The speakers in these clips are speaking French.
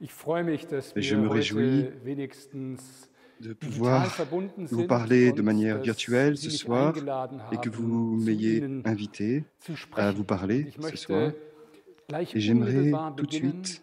Ich freue mich, dass Je me wir réjouis heute wenigstens de digital pouvoir verbunden vous sind parler de und manière dass virtuelle Sie ce mich soir eingeladen et que haben, vous zu m'ayez Ihnen invité zu à vous sprechen. Und parler ich ce möchte soir. gleich Et j'aimerais unmittelbar tout de beginnen suite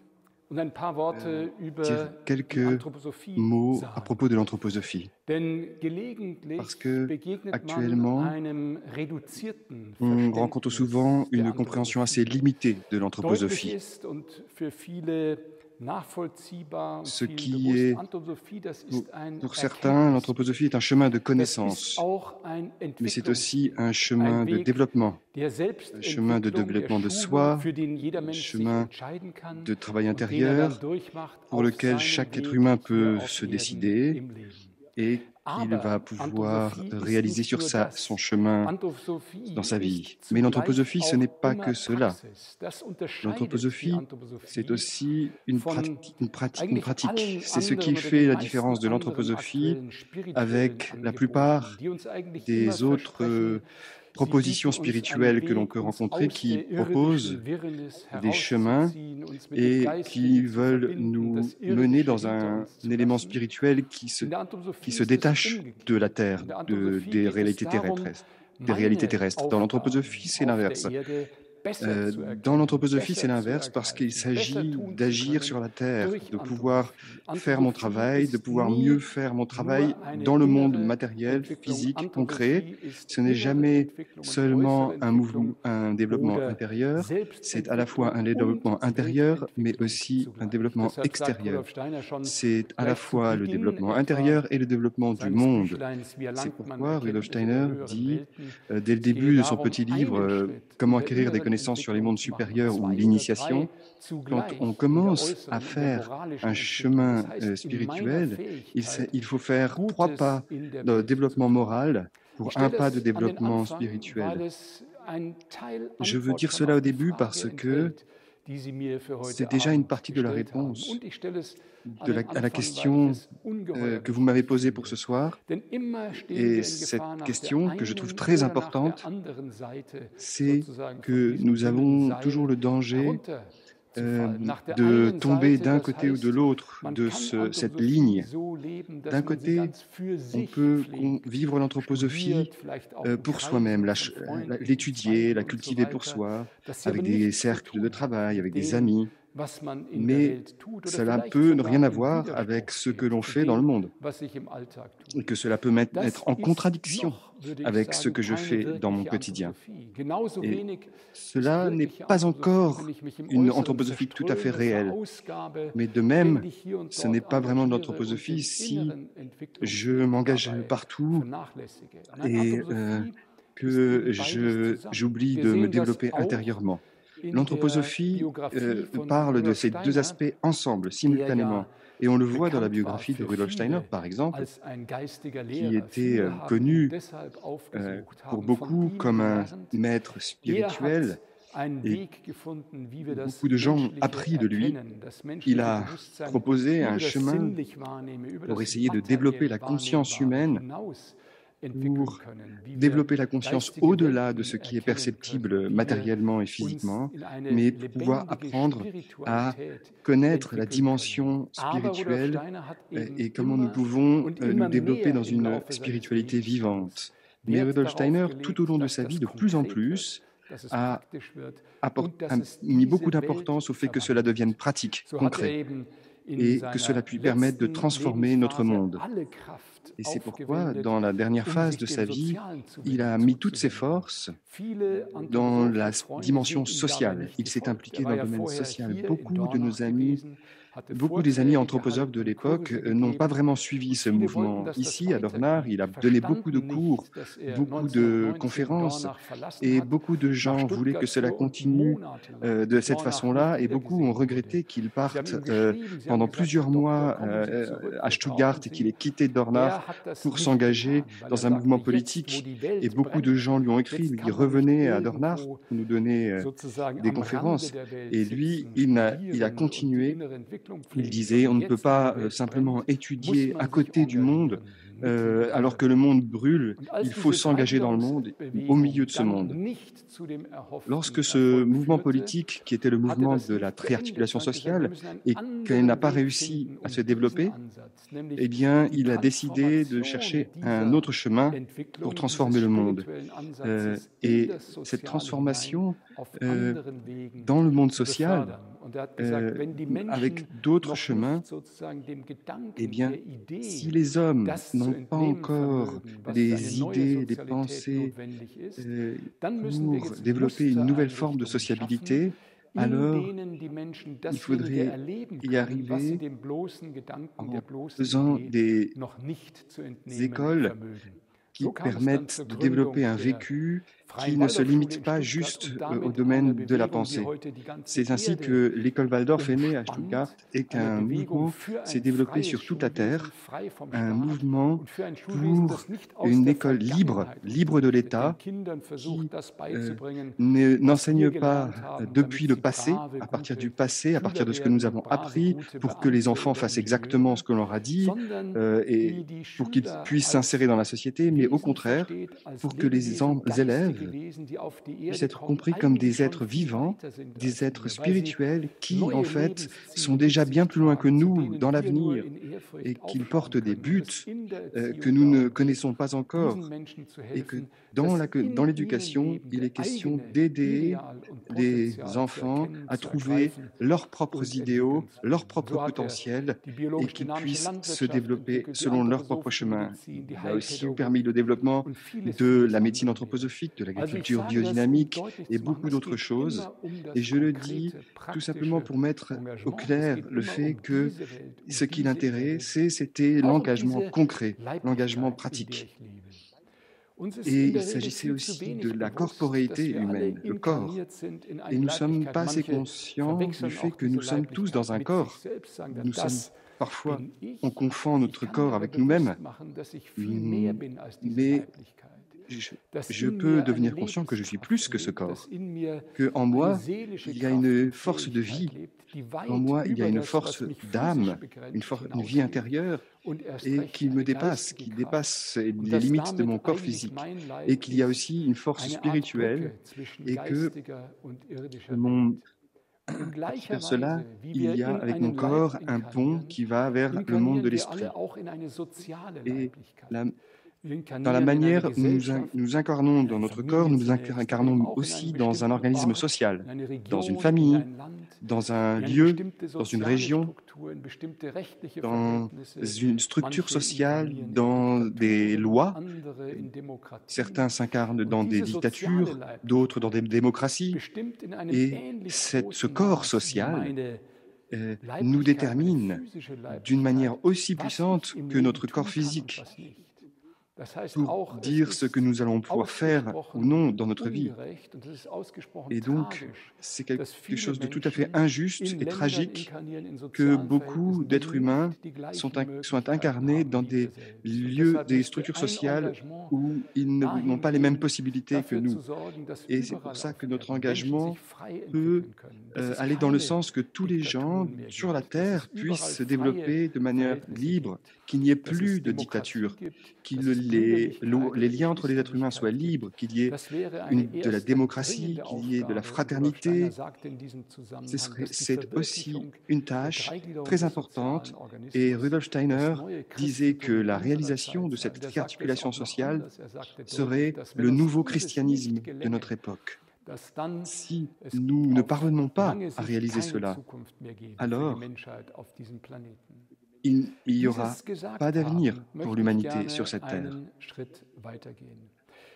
und ein paar Worte dire über die quelques Anthroposophie mots à sagen. propos de l'anthroposophie. Denn Parce gelegentlich que begegnet man actuellement, einem reduzierten on rencontre Verständnis souvent der une compréhension assez Anthroposophie. limitée de Deutlich l'anthroposophie. ist und für viele nachvollziehbar und Ce vielen qui bewusst, est, Anthroposophie, das pour, ist ein pour certains, Erkenntnisweg. l'anthroposophie est un chemin de Das ist connaissance, auch ein mais c'est aussi un Entwicklungsweg, chemin ein de Weg développement, der un chemin de Selbstentwicklung, der développement de Schulung, soi, für den jeder un Mensch sich chemin entscheiden kann de travail und den er dann intérieur durchmacht pour auf lequel seinem chaque être Weg humain hier peut auf se Erden décider im Leben. et qu'il va Aber pouvoir Anthroposophie ist réaliser nicht sur nur son das. chemin dans Anthroposophie sa vie. ist Mais zugleich l'anthroposophie, ce n'est auch pas immer que cela. Praxis. Das unterscheidet die L'anthroposophie, c'est Anthroposophie aussi von une eigentlich pratique. allen C'est ce qui anderen oder den fait la meisten différence de anderen l'anthroposophie aktuellen spirituellen avec la Angeboten, plupart die uns eigentlich immer des autres versprechen, sie propositions bieten uns einen spirituelles que l'on Weg, peut uns rencontrer aus qui der proposent irdischen Wirrnis des chemins herauszuziehen, uns mit dem et qui Geistlichen zu veulent verbinden, das nous mener Irdische dans hinter un uns zu élément lassen. spirituel In der qui Anthroposophie se ist es détache de la umgekehrt. terre, In der Anthroposophie des geht es réalités darum, terrestres. Des réalités meine terrestres. Dans l'anthroposophie, Aufgaben c'est auf der l'inverse. Erde besser zu Dans erkennen, l'anthroposophie, c'est besser zu l'inverse parce qu'il ergreifen, besser s'agit tun zu d'agir können sur la terre, durch de pouvoir Anthroposophie. faire mon Anthroposophie travail, de ist pouvoir mieux nie faire mon travail nur eine dans le monde innere matériel, Entwicklung. physique, concret. Anthroposophie ist Ce n'est innere jamais Entwicklung und äußere seulement un Entwicklung mouvement, un développement oder intérieur, c'est à la fois Selbstentwicklung un und développement intérieur, mais Weltentwicklung aussi un zugleich. développement Deshalb sagt extérieur. Rudolf Steiner schon C'est à la gleich zu fois le Beginn développement etwa intérieur et le développement du seines monde. Büchleins Wie C'est erlangt man pourquoi Rudolf Erkenntnisse der Steiner höheren dit, Welten? dès le Es gehe début de son darum, petit livre, einen Schritt in Comment der acquérir des inneren connaissances sur les Entwicklung mondes zu machen und supérieurs ou 2 oder 3 l'initiation, quand on zugleich in der commence à äußeren, in der faire moralischen un Entwicklung. Das chemin heißt, in meiner spirituel, Fähigkeit, il faut faire 3 Gutes pas in der de Welt zu développement tun. moral Ich pour un stelle pas de das an den développement Anfang, weil spirituel. es ein Teil Je veux Antwort dire schon cela auf au die début Frage parce que enthält, die Sie mir für c'est heute déjà une Abend partie de la gestellt haben. réponse Und ich stelle es an den à la Anfang, weil ich question es ungeheuer que vous m'avez wichtig posée pour ce finde. soir. Denn immer stehen Et wir in Gefahr, cette nach der question que je trouve einen très oder nach der importante, anderen Seite c'est sozusagen von que diesem nous dünnen avons toujours Seil le danger herunterzufallen. Nach der de einen tomber Seite, d'un das côté ou de heißt, l'autre man de kann cette Anthroposophie ligne. so leben, D'un dass man sie côté, ganz für on sich peut pflegt, vivre l'anthroposophie studiert, vielleicht auch in pour soi-même, Kreisen von Freunden, l'étudier, Zweigen la und so cultiver pour weiter, soi, das sie aber avec des nichts zu cercles de tun hat travail, avec mit des dem, amis, was man in der mais Welt tut oder cela vielleicht peut ne sogar rien im avoir avec Widerspruch ce que steht l'on zu fait dans le dem, monde, was ich im Alltag et tue. que cela peut Das être en ist contradiction noch, würde ich avec ce sagen, que je keine fais dans mon wirkliche quotidien. Anthroposophie. Genauso Et wenig ist cela n'est wirkliche pas Anthroposophie, encore wenn ich mich im une Äußeren anthroposophie tout à fait zerströme, réelle. verausgabe, Mais de même, ständig hier und ce n'est dort pas vraiment de engagiere und l'anthroposophie den si inneren je Entwicklungsweg m'engage dabei partout vernachlässige. Nein, et Anthroposophie ist que eben beides zusammen. j'oublie Wir de me sehen das développer auch intérieurement. in der L'anthroposophie Biografie von parle de Rudolf ces deux Steiner, aspects ensemble, der simultanément. ja Et on le voit dans la bekannt war biographie de für Rudolf Steiner, viele par exemple, als ein geistiger qui Lehrer. était Viele haben ihn connu deshalb aufgesucht, pour haben von beaucoup ihm comme un gelernt. maître Er hat spirituel, einen et Weg gefunden, wie wir das beaucoup de gens ont Menschliche appris de lui. erkennen, das Il menschliche a Bewusstsein proposé über un das chemin sinnlich Wahrnehmen, über pour das essayer de développer la materiell conscience Wahrnehmbare humaine, hinaus entwickeln pour können, wie wir développer la conscience geistige au-delà de Welten ce qui est erkennen können, perceptible wie wir matériellement et uns physiquement, in eine mais pour pouvoir lebendige apprendre à Spiritualität connaître la entwickeln können. dimension Aber Rudolf spirituelle Steiner hat eben et comment nous immer pouvons und nous immer développer mehr dans im une Laufe seines spiritualité Lebensgangs vivante. Mais Wert Rudolf darauf Steiner, tout au gelegt, long de dass sa vie, das de plus en konkret wird, plus, dass es a, praktisch wird und a dass es mis beaucoup diese Welt d'importance au fait que cela verwandelt. devienne pratique, So hat er concret, eben in et que cela seiner puisse permettre de letzten transformer notre Lebensphase monde. alle Kraft Et c'est pourquoi, aufgewendet, dans la dernière phase sich de dem sa vie, Sozialen il a mis toutes ses forces Viele dans la Anthroposophen-Freunde dimension sind ihm dabei sociale. nicht Il s'est gefolgt. impliqué Er dans war le ja domaine vorher social. hier in Beaucoup de nos Dornach amis, gewesen, hatte beaucoup des amis Vorträge anthroposophes de gehalten, l'époque Kurse n'ont pas gegeben. vraiment suivi Und ce viele wollten, mouvement. dass das Ici, à Dornach, il a weitergeht, donné beaucoup de verstanden cours, nicht, dass er beaucoup de 1919 conférences, Dornach verlassen et hat, beaucoup de nach gens voulaient que Stuttgart cela fuhr und continue monatelang de cette Dornach façon-là, nicht et beaucoup ont wiedergesehen wurde. regretté qu'il Sie haben parte ihm geschrieben, sie haben pendant gesagt, Herr plusieurs Doktor, mois kommen Sie zurück, à wir Stuttgart brauchen et qu'il ait Sie. quitté Dornach Er hat das pour nicht s'engager getan, weil er dans un mouvement sagte, jetzt, wo politique. die Et Welt beaucoup de brennt, gens lui ont écrit, jetzt lui kann man nicht revenez à Dornach irgendwo pour nous donner sozusagen des am Rande conférences. der Welt Et lui, sitzen, il a studieren und die continué. innere Entwicklung Il pflegen, disait, sondern on ne peut jetzt, wo die pas Welt simplement brennt, muss étudier à man sich côté du monde engagieren, alors que le monde brûle, il faut s'engager dans le monde, au milieu de ce monde. Lorsque ce mouvement politique, qui était le mouvement de la triarticulation sociale, et qu'elle n'a pas réussi à se développer, eh bien, il a décidé de chercher un autre chemin pour transformer le monde. Et cette transformation dans le monde social, avec d'autres chemins, eh bien, si les hommes n'ont pas encore des idées, des pensées pour développer une nouvelle forme de sociabilité, alors il faudrait y arriver en faisant des écoles qui permettent de développer un vécu qui ne se limite pas juste au domaine de la pensée. C'est ainsi que l'école Waldorf est née à Stuttgart et qu'un mouvement s'est développé sur toute la Terre, un mouvement pour une école libre, libre de l'État, qui n'enseigne pas depuis le passé, à partir du passé, à partir de ce que nous avons appris, pour que les enfants fassent exactement ce que l'on leur a dit et pour qu'ils puissent s'insérer dans la société, mais au contraire, pour que les élèves puissent être compris comme des êtres vivants, des êtres spirituels qui, en fait, sont déjà bien plus loin que nous dans l'avenir et qu'ils portent des buts que nous ne connaissons pas encore et que dans l'éducation, il est question d'aider les enfants à trouver leurs propres idéaux, leurs propres potentiels et qu'ils puissent se développer selon leur propre chemin. Il a aussi permis le développement de la médecine anthroposophique, de l'agriculture biodynamique et beaucoup d'autres choses. Et je le dis tout simplement pour mettre au clair le fait que ce qui l'intéressait, c'était l'engagement concret, l'engagement pratique. Et il s'agissait aussi de la corporéité humaine, le corps. Et nous ne sommes pas assez conscients du fait que nous sommes tous dans un corps. Nous sommes parfois, on confond notre corps avec nous-mêmes, mais je peux devenir conscient que je suis plus que ce corps, qu'en moi, il y a une force de vie, en moi, il y a une force d'âme, une vie intérieure, et qui me dépasse, qui dépasse les limites de mon corps physique, et qu'il y a aussi une force spirituelle, et que à travers cela, il y a avec mon corps un pont qui va vers le monde de l'esprit. Et dans la manière où nous incarnons dans notre corps, nous incarnons aussi dans un organisme social, dans une famille, dans un lieu, dans une région, dans une structure sociale, dans des lois. Certains s'incarnent dans des dictatures, d'autres dans des démocraties. Et ce corps social nous détermine d'une manière aussi puissante que notre corps physique, pour dire ce que nous allons pouvoir faire ou non dans notre vie. Et donc, c'est quelque chose de tout à fait injuste et tragique que beaucoup d'êtres humains sont incarnés dans des lieux, des structures sociales où ils n'ont pas les mêmes possibilités que nous. Et c'est pour ça que notre engagement peut aller dans le sens que tous les gens sur la Terre puissent se développer de manière libre, qu'il n'y ait plus de dictature, que les liens entre les êtres humains soient libres, qu'il y ait de la démocratie, qu'il y ait de la fraternité. C'est aussi une tâche très importante. Et Rudolf Steiner disait que la réalisation de cette triarticulation sociale serait le nouveau christianisme de notre époque. Si nous ne parvenons pas à réaliser cela, alors il n'y aura pas d'avenir pour l'humanité sur cette terre.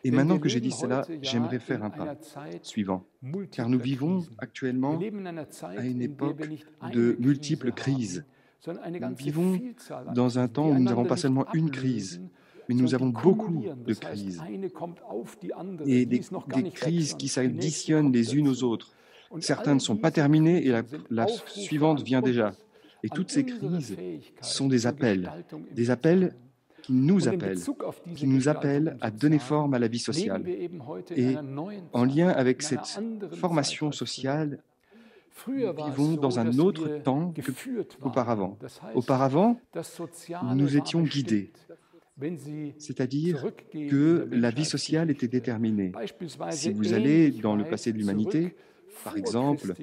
Et maintenant que j'ai dit cela, j'aimerais faire un pas suivant, car nous vivons actuellement à une époque de multiples crises. Nous vivons dans un temps où nous n'avons pas seulement une crise, mais nous avons beaucoup de crises, et des crises qui s'additionnent les unes aux autres. Certaines ne sont pas terminées et la suivante vient déjà. Et toutes ces crises sont des appels qui nous appellent à donner forme à la vie sociale. Et en lien avec cette formation sociale, nous vivons dans un autre temps qu'auparavant. Auparavant, nous étions guidés. C'est-à-dire que la vie sociale était déterminée. Si vous allez dans le passé de l'humanité, par exemple,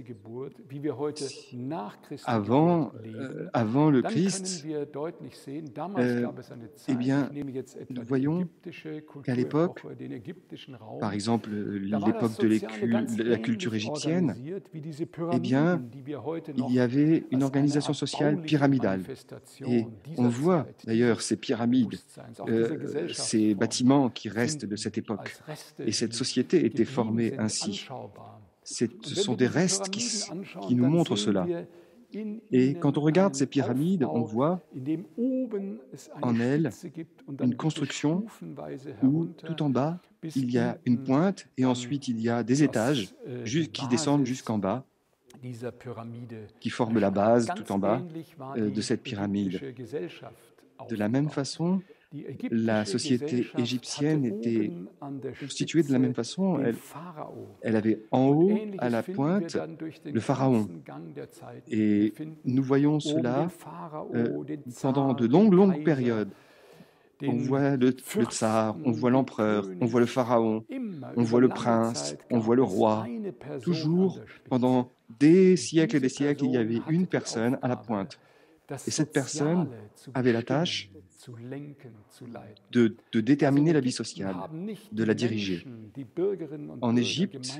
avant le Christ, eh bien, nous voyons qu'à l'époque, par exemple l'époque de la culture égyptienne, eh bien, il y avait une organisation sociale pyramidale. Et on voit d'ailleurs ces pyramides, ces bâtiments qui restent de cette époque. Et cette société était formée ainsi. Ce sont des restes qui nous montrent cela. Et quand on regarde ces pyramides, on voit en elles une construction où tout en bas, il y a une pointe et ensuite il y a des étages qui descendent jusqu'en bas, qui forment la base tout en bas de cette pyramide. De la même façon, la société égyptienne était constituée de la même façon. Elle avait en haut, à la pointe, le pharaon. Et nous voyons cela pendant de longues périodes. On voit le tsar, on voit l'empereur, on voit le pharaon, on voit le prince, on voit le roi. Toujours, pendant des siècles et des siècles, il y avait une personne à la pointe. Et cette personne avait la tâche de déterminer la vie sociale, de la diriger. En Égypte,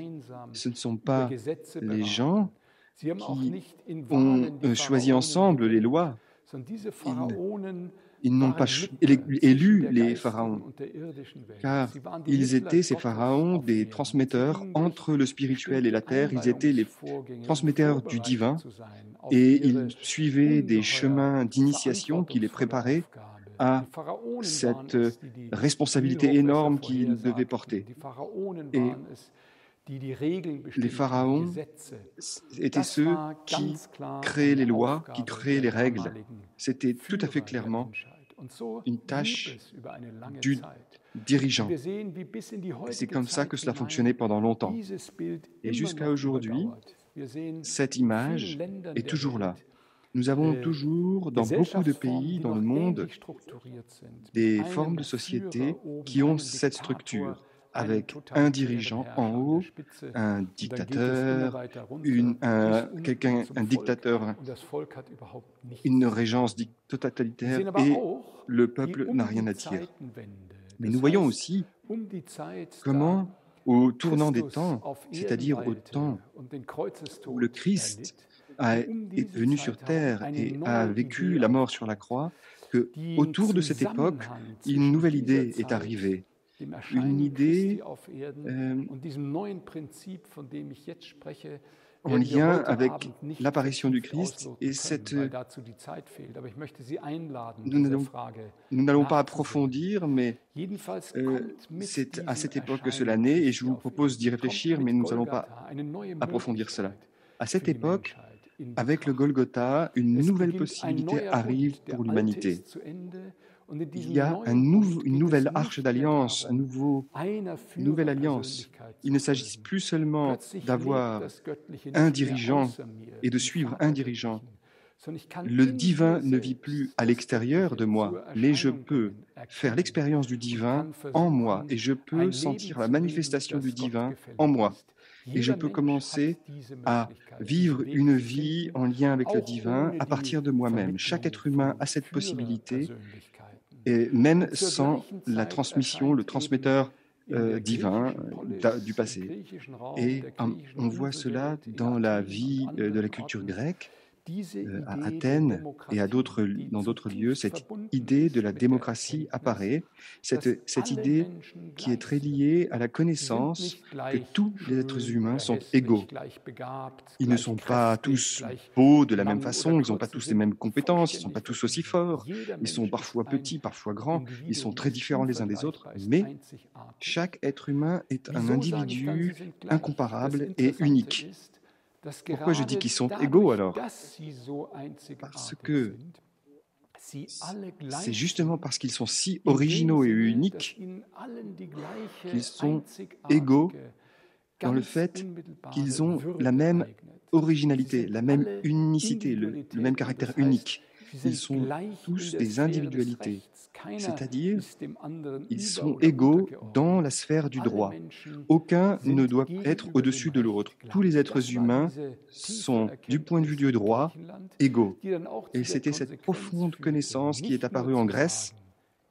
ce ne sont pas les gens qui ont choisi ensemble les lois. Ils n'ont pas élu les pharaons, car ils étaient, ces pharaons, des transmetteurs entre le spirituel et la terre. Ils étaient les transmetteurs du divin et ils suivaient des chemins d'initiation qui les préparaient à cette responsabilité énorme qu'ils devaient porter. Et les pharaons étaient ceux qui créaient les lois, qui créaient les règles. C'était tout à fait clairement une tâche du dirigeant. C'est comme ça que cela fonctionnait pendant longtemps. Et jusqu'à aujourd'hui, cette image est toujours là. Nous avons toujours, dans beaucoup de pays dans le monde, des formes de société qui ont cette structure, avec un dirigeant en haut, un dictateur, un dictateur, une régence totalitaire, et le peuple n'a rien à dire. Mais nous voyons aussi comment, au tournant des temps, c'est-à-dire au temps où le Christ est venu sur terre et a vécu la mort sur la croix, que autour de cette époque, une nouvelle idée est arrivée. Une idée en lien avec l'apparition du Christ et nous n'allons pas approfondir, mais c'est à cette époque que cela naît et je vous propose d'y réfléchir, mais nous n'allons pas approfondir cela. À cette époque, avec le Golgotha, une nouvelle possibilité arrive pour l'humanité. Il y a une nouvelle arche d'alliance, une nouvelle alliance. Il ne s'agit plus seulement d'avoir un dirigeant et de suivre un dirigeant. Le divin ne vit plus à l'extérieur de moi, mais je peux faire l'expérience du divin en moi et je peux sentir la manifestation du divin en moi. Et je peux commencer à vivre une vie en lien avec le divin à partir de moi-même. Chaque être humain a cette possibilité, et même sans la transmission, le transmetteur divin du passé. Et on voit cela dans la vie de la culture grecque, à Athènes et dans d'autres lieux. Cette idée de la démocratie apparaît, cette idée qui est très liée à la connaissance que tous les êtres humains sont égaux. Ils ne sont pas tous beaux de la même façon, ils n'ont pas tous les mêmes compétences, ils ne sont pas tous aussi forts, ils sont parfois petits, parfois grands, ils sont très différents les uns des autres, mais chaque être humain est un individu incomparable et unique. Pourquoi je dis qu'ils sont égaux alors? Parce que c'est justement parce qu'ils sont si originaux et uniques qu'ils sont égaux dans le fait qu'ils ont la même originalité, la même unicité, le même caractère unique. ils sont tous des individualités, c'est-à-dire ils sont égaux dans la sphère du droit. Aucun ne doit être au-dessus de l'autre. Tous les êtres humains sont, du point de vue du droit, égaux. Et c'était cette profonde connaissance qui est apparue en Grèce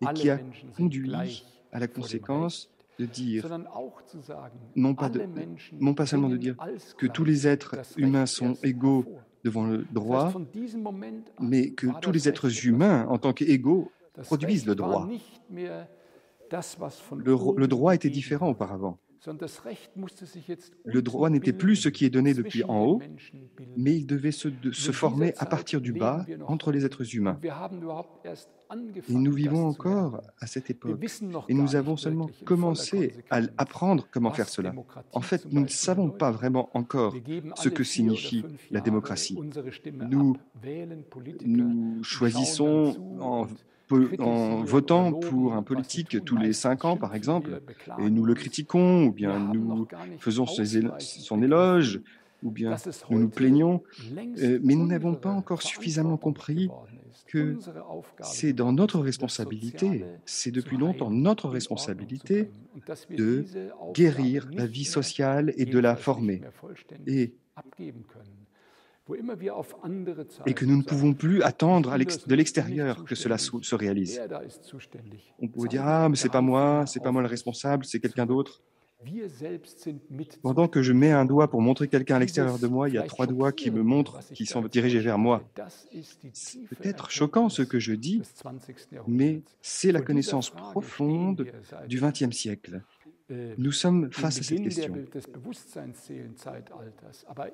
et qui a conduit à la conséquence de dire, non pas seulement de dire que tous les êtres humains sont égaux devant le droit, mais que tous les êtres humains, en tant qu'égaux, produisent le droit. Le droit était différent auparavant. Le droit n'était plus ce qui est donné depuis en haut, mais il devait se former à partir du bas entre les êtres humains. Et nous vivons encore à cette époque. Et nous avons seulement commencé à apprendre comment faire cela. En fait, nous ne savons pas vraiment encore ce que signifie la démocratie. Nous choisissons en votant pour un politique tous les 5 ans, par exemple, et nous le critiquons, ou bien nous faisons son éloge, ou bien nous nous plaignons, mais nous n'avons pas encore suffisamment compris que c'est dans notre responsabilité, c'est depuis longtemps notre responsabilité de guérir la vie sociale et de la former. Et que nous ne pouvons plus attendre de l'extérieur que cela se réalise. On peut dire « Ah, mais c'est pas moi le responsable, c'est quelqu'un d'autre. » Pendant que je mets un doigt pour montrer quelqu'un à l'extérieur de moi, il y a 3 doigts qui me montrent, qui sont dirigés vers moi. C'est peut-être choquant ce que je dis, mais c'est la connaissance profonde du XXe siècle. Nous sommes face à cette question.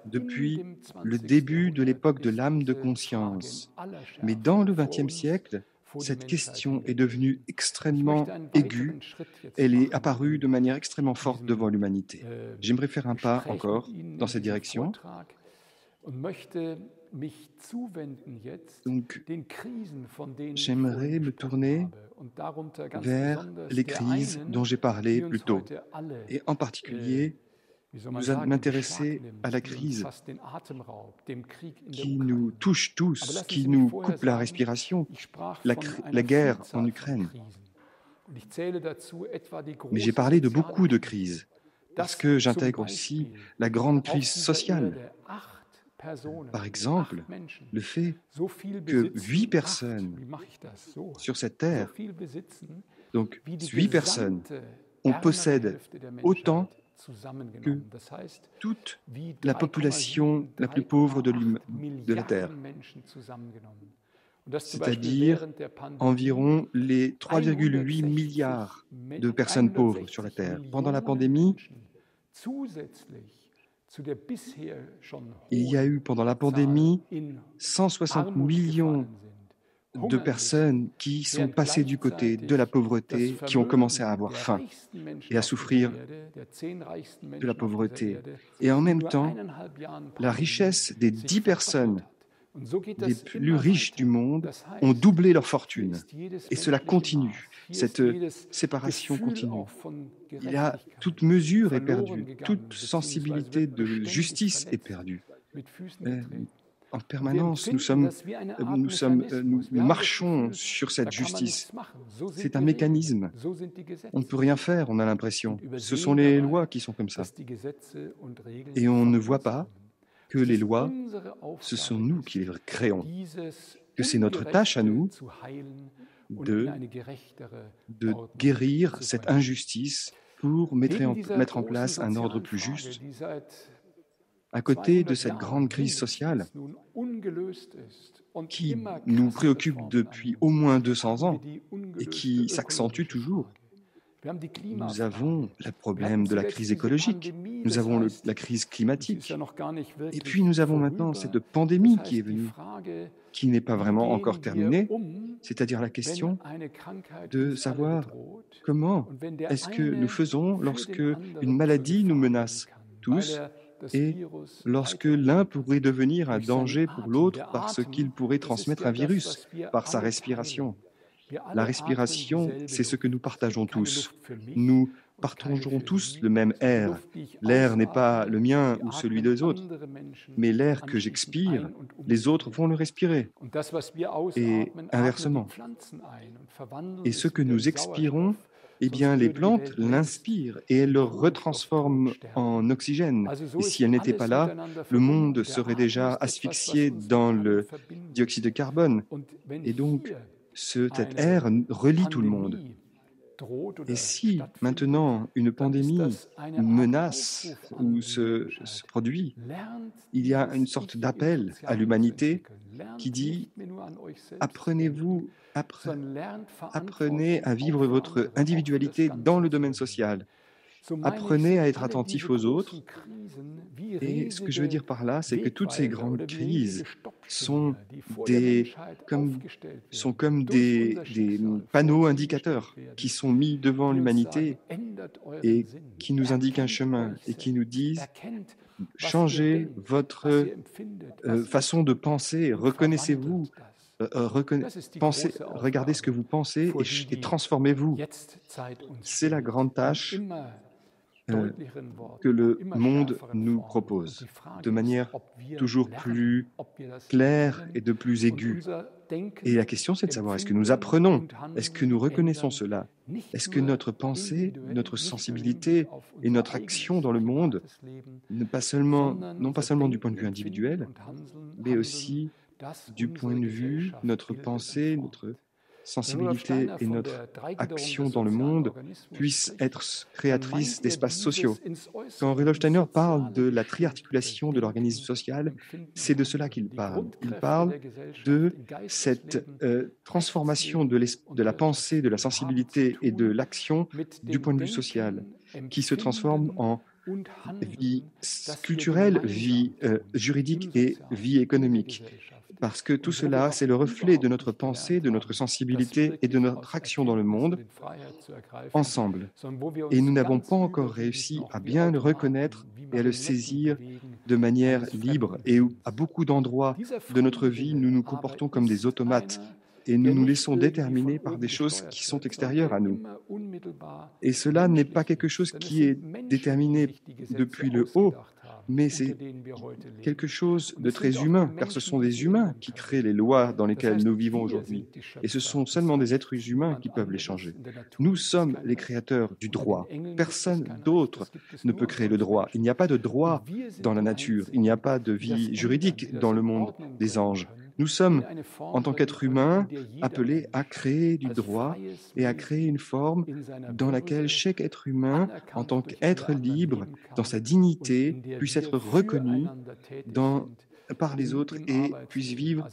Depuis le début de l'époque de l'âme de conscience, mais dans le XXe siècle, cette question est devenue extrêmement aiguë, elle est apparue de manière extrêmement forte devant l'humanité. J'aimerais faire un pas encore dans cette direction. Donc, j'aimerais me tourner vers les crises dont j'ai parlé plus tôt, et en particulier m'intéresser à la crise qui nous touche tous, qui nous coupe la respiration, la guerre en Ukraine. Mais j'ai parlé de beaucoup de crises, parce que j'intègre aussi la grande crise sociale. Par exemple, le fait que 8 personnes sur cette terre, donc 8 personnes, on possède autant que toute la population la plus pauvre de la Terre, c'est-à-dire environ les 3,8 milliards de personnes pauvres sur la Terre. Pendant la pandémie, il y a eu pendant la pandémie 160 millions de personnes qui sont passées du côté de la pauvreté, qui ont commencé à avoir faim et à souffrir de la pauvreté. Et en même temps, la richesse des 10 personnes les plus riches du monde ont doublé leur fortune. Et cela continue, cette séparation continue. Toute mesure est perdue, toute sensibilité de justice est perdue. En permanence, nous marchons sur cette justice. C'est un mécanisme. On ne peut rien faire, on a l'impression. Ce sont les lois qui sont comme ça. Et on ne voit pas que les lois, ce sont nous qui les créons. Que c'est notre tâche à nous de guérir cette injustice pour mettre en place un ordre plus juste. À côté de cette grande crise sociale qui nous préoccupe depuis au moins 200 ans et qui s'accentue toujours, nous avons le problème de la crise écologique, nous avons la crise climatique, et puis nous avons maintenant cette pandémie qui est venue, qui n'est pas vraiment encore terminée, c'est-à-dire la question de savoir comment est-ce que nous faisons lorsque une maladie nous menace tous, et lorsque l'un pourrait devenir un danger pour l'autre parce qu'il pourrait transmettre un virus par sa respiration. La respiration, c'est ce que nous partageons tous. Nous partageons tous le même air. L'air n'est pas le mien ou celui des autres, mais l'air que j'expire, les autres vont le respirer. Et inversement. Et ce que nous expirons, eh bien, les plantes l'inspirent et elles le retransforment en oxygène. Et si elles n'étaient pas là, le monde serait déjà asphyxié dans le dioxyde de carbone. Et donc, cet air relie tout le monde. Et si maintenant une pandémie menace ou se produit, il y a une sorte d'appel à l'humanité qui dit « apprenez à vivre votre individualité dans le domaine social. Apprenez à être attentif aux autres. » Et ce que je veux dire par là, c'est que toutes ces grandes crises sont comme des panneaux indicateurs qui sont mis devant l'humanité et qui nous indiquent un chemin et qui nous disent « Changez votre façon de penser, reconnaissez-vous, regardez ce que vous pensez et transformez-vous. » C'est la grande tâche que le monde nous propose, de manière toujours plus claire et de plus aiguë. Et la question, c'est de savoir, est-ce que nous apprenons? Est-ce que nous reconnaissons cela? Est-ce que notre pensée, notre sensibilité et notre action dans le monde, non pas seulement du point de vue individuel, mais aussi du point de vue, notre pensée, notre sensibilité et notre action dans le monde puissent être créatrices d'espaces sociaux. Quand Rudolf Steiner parle de la triarticulation de l'organisme social, c'est de cela qu'il parle. Il parle de cette transformation de la pensée, de la sensibilité et de l'action du point de vue social, qui se transforme en vie culturelle, vie juridique et vie économique. Parce que tout cela, c'est le reflet de notre pensée, de notre sensibilité et de notre action dans le monde, ensemble. Et nous n'avons pas encore réussi à bien le reconnaître et à le saisir de manière libre. Et à beaucoup d'endroits de notre vie, nous nous comportons comme des automates et nous nous laissons déterminer par des choses qui sont extérieures à nous. Et cela n'est pas quelque chose qui est déterminé depuis le haut, mais c'est quelque chose de très humain, car ce sont des humains qui créent les lois dans lesquelles nous vivons aujourd'hui. Et ce sont seulement des êtres humains qui peuvent les changer. Nous sommes les créateurs du droit. Personne d'autre ne peut créer le droit. Il n'y a pas de droit dans la nature. Il n'y a pas de vie juridique dans le monde des anges. Nous sommes, en tant qu'êtres humains, appelés à créer du droit et à créer une forme dans laquelle chaque être humain, en tant qu'être libre, dans sa dignité, puisse être reconnu par les autres et puisse vivre,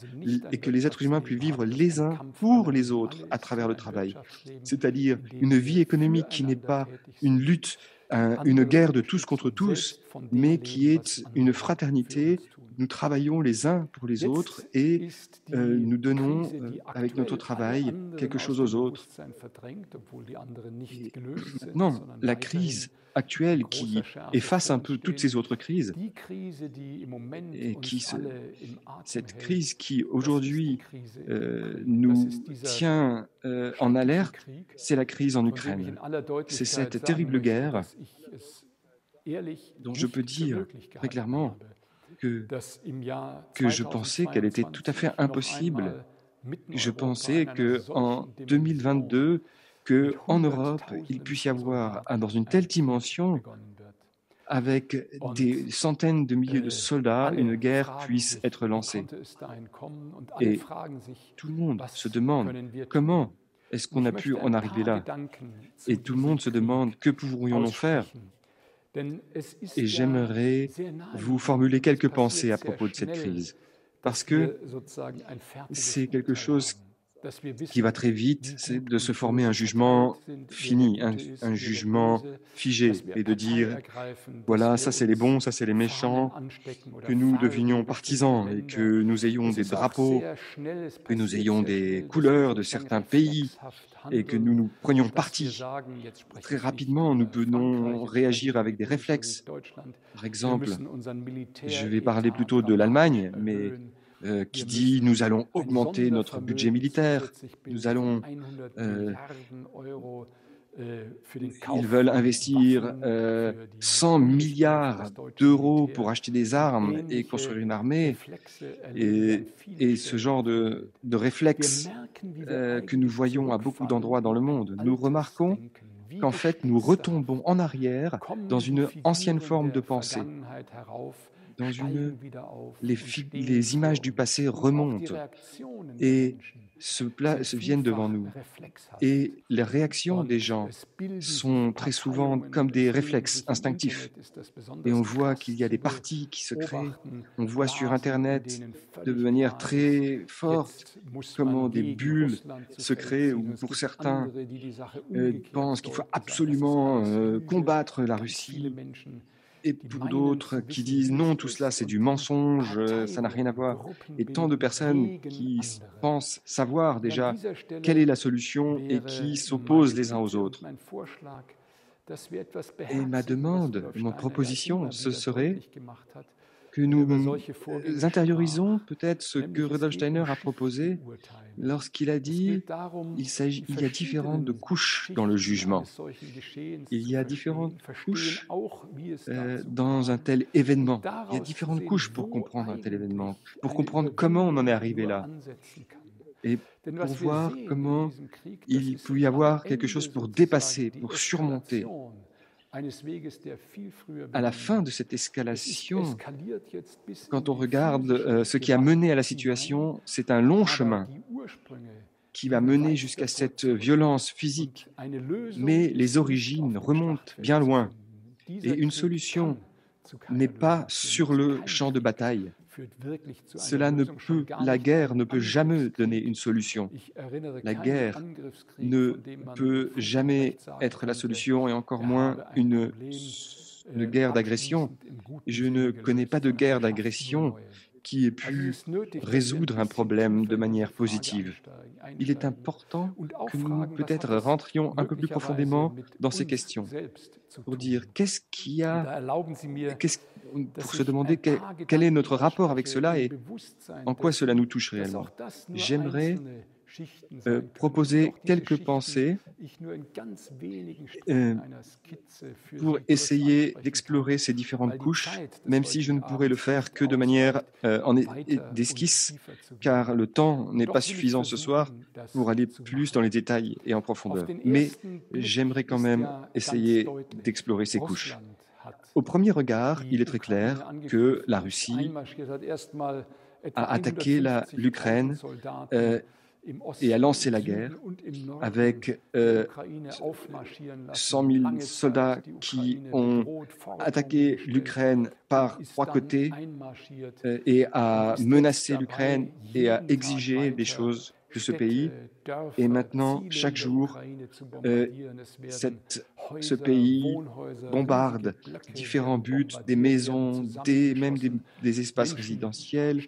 et que les êtres humains puissent vivre les uns pour les autres à travers le travail. C'est-à-dire une vie économique qui n'est pas une lutte, une guerre de tous contre tous, mais qui est une fraternité. Nous travaillons les uns pour les autres et nous donnons avec notre travail quelque chose aux autres. Maintenant, la crise actuelle qui efface un peu toutes ces autres crises, et cette crise qui aujourd'hui nous tient en alerte, c'est la crise en Ukraine. C'est cette terrible guerre dont je peux dire très clairement que je pensais qu'elle était tout à fait impossible. Je pensais qu'en 2022, qu'en Europe, il puisse y avoir, dans une telle dimension, avec des centaines de milliers de soldats, une guerre puisse être lancée. Et tout le monde se demande comment est-ce qu'on a pu en arriver là. Et tout le monde se demande que pourrions-nous faire. Et j'aimerais vous formuler quelques pensées à propos de cette crise, parce que c'est quelque chose qui va très vite, c'est de se former un jugement fini, un jugement figé, et de dire, voilà, ça c'est les bons, ça c'est les méchants, que nous devenions partisans et que nous ayons des drapeaux, que nous ayons des couleurs de certains pays, et que nous nous prenions parti. Très rapidement, nous pouvons réagir avec des réflexes. Par exemple, je vais parler plutôt de l'Allemagne, mais qui dit « nous allons augmenter notre budget militaire, nous allons… ils veulent investir 100 milliards d'euros pour acheter des armes et construire une armée. » Et ce genre de réflexe que nous voyons à beaucoup d'endroits dans le monde, nous remarquons qu'en fait, nous retombons en arrière dans une ancienne forme de pensée. Les images du passé remontent et se viennent devant nous. Et les réactions des gens sont très souvent comme des réflexes instinctifs. Et on voit qu'il y a des partis qui se créent. On voit sur Internet de manière très forte comment des bulles se créent, où pour certains pensent qu'il faut absolument combattre la Russie. Et pour d'autres qui disent non, tout cela c'est du mensonge, ça n'a rien à voir. Et tant de personnes qui pensent savoir déjà quelle est la solution et qui s'opposent les uns aux autres. Et ma demande, mon proposition, ce serait que nous intériorisons peut-être ce que Rudolf Steiner a proposé lorsqu'il a dit il y a différentes couches dans le jugement. Il y a différentes couches dans un tel événement. Il y a différentes couches pour comprendre un tel événement, pour comprendre comment on en est arrivé là. Et pour voir comment il peut y avoir quelque chose pour dépasser, pour surmonter. À la fin de cette escalation, quand on regarde ce qui a mené à la situation, c'est un long chemin qui va mener jusqu'à cette violence physique. Mais les origines remontent bien loin. Et une solution n'est pas sur le champ de bataille. La guerre ne peut jamais donner une solution. La guerre ne peut jamais être la solution et encore moins une guerre d'agression. Je ne connais pas de guerre d'agression qui ait pu résoudre un problème de manière positive. Il est important que nous peut-être rentrions un peu plus profondément dans ces questions pour dire qu'est-ce qu'il y a, pour se demander quel est notre rapport avec cela et en quoi cela nous touche réellement. J'aimerais proposer quelques pensées pour essayer d'explorer ces différentes couches, même si je ne pourrais le faire que de manière d'esquisse, car le temps n'est pas suffisant ce soir pour aller plus dans les détails et en profondeur. Mais j'aimerais quand même essayer d'explorer ces couches. Au premier regard, il est très clair que la Russie a attaqué l'Ukraine et a lancé la guerre avec 100 000 soldats qui ont attaqué l'Ukraine par 3 côtés et a menacé l'Ukraine et a exigé des choses de ce pays. Et maintenant, chaque jour, ce pays bombarde différents buts, des maisons, même des espaces résidentiels.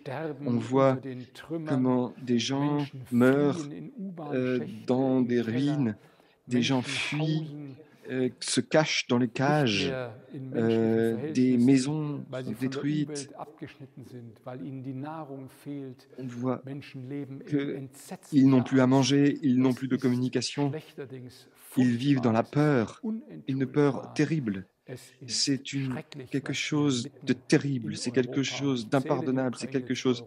On voit comment des gens meurent dans des ruines, des gens fuient, se cachent dans les cages, des maisons sont détruites. On voit qu'ils n'ont plus à manger, ils n'ont plus de communication, ils vivent dans la peur, une peur terrible. C'est quelque chose de terrible, c'est quelque chose d'impardonnable, c'est quelque chose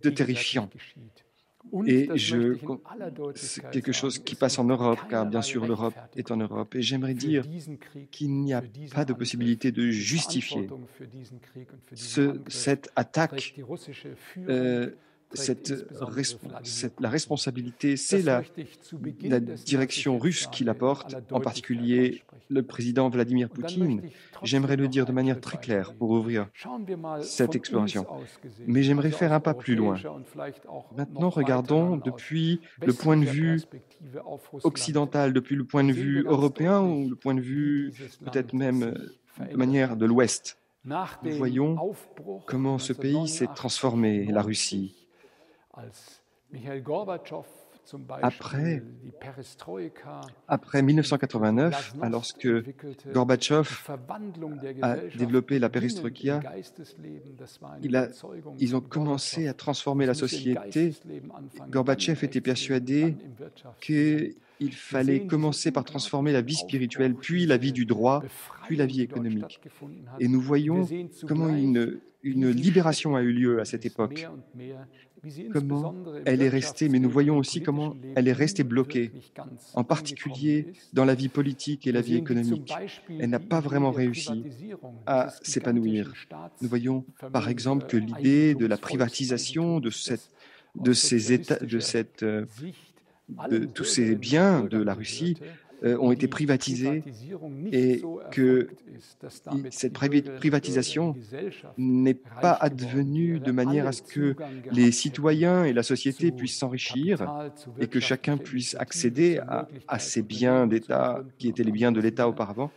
de terrifiant. Et c'est quelque chose qui passe en Europe, car bien sûr l'Europe est en Europe. Et j'aimerais dire qu'il n'y a pas de possibilité de justifier cette attaque. La responsabilité, c'est la direction russe qui la porte, en particulier le président Vladimir Poutine. J'aimerais le dire de manière très claire pour ouvrir cette exploration. Mais j'aimerais faire un pas plus loin. Maintenant, regardons depuis le point de vue occidental, depuis le point de vue européen ou le point de vue peut-être même de manière de l'Ouest. Nous voyons comment ce pays s'est transformé, la Russie. après, après 1989, alors que Gorbatchev a développé la perestroïka, ils ont commencé à transformer la société. Gorbatchev était persuadé qu'il fallait commencer par transformer la vie spirituelle, puis la vie du droit, puis la vie économique. Et nous voyons comment une libération a eu lieu à cette époque, comment elle est restée, mais nous voyons aussi comment elle est restée bloquée, en particulier dans la vie politique et la vie économique. Elle n'a pas vraiment réussi à s'épanouir. Nous voyons par exemple que l'idée de la privatisation de ces États, de tous ces biens de la Russie ont été privatisés et que cette privatisation n'est pas advenue de manière à ce que les citoyens et la société puissent s'enrichir et que chacun puisse accéder à ces biens d'État qui étaient les biens de l'État auparavant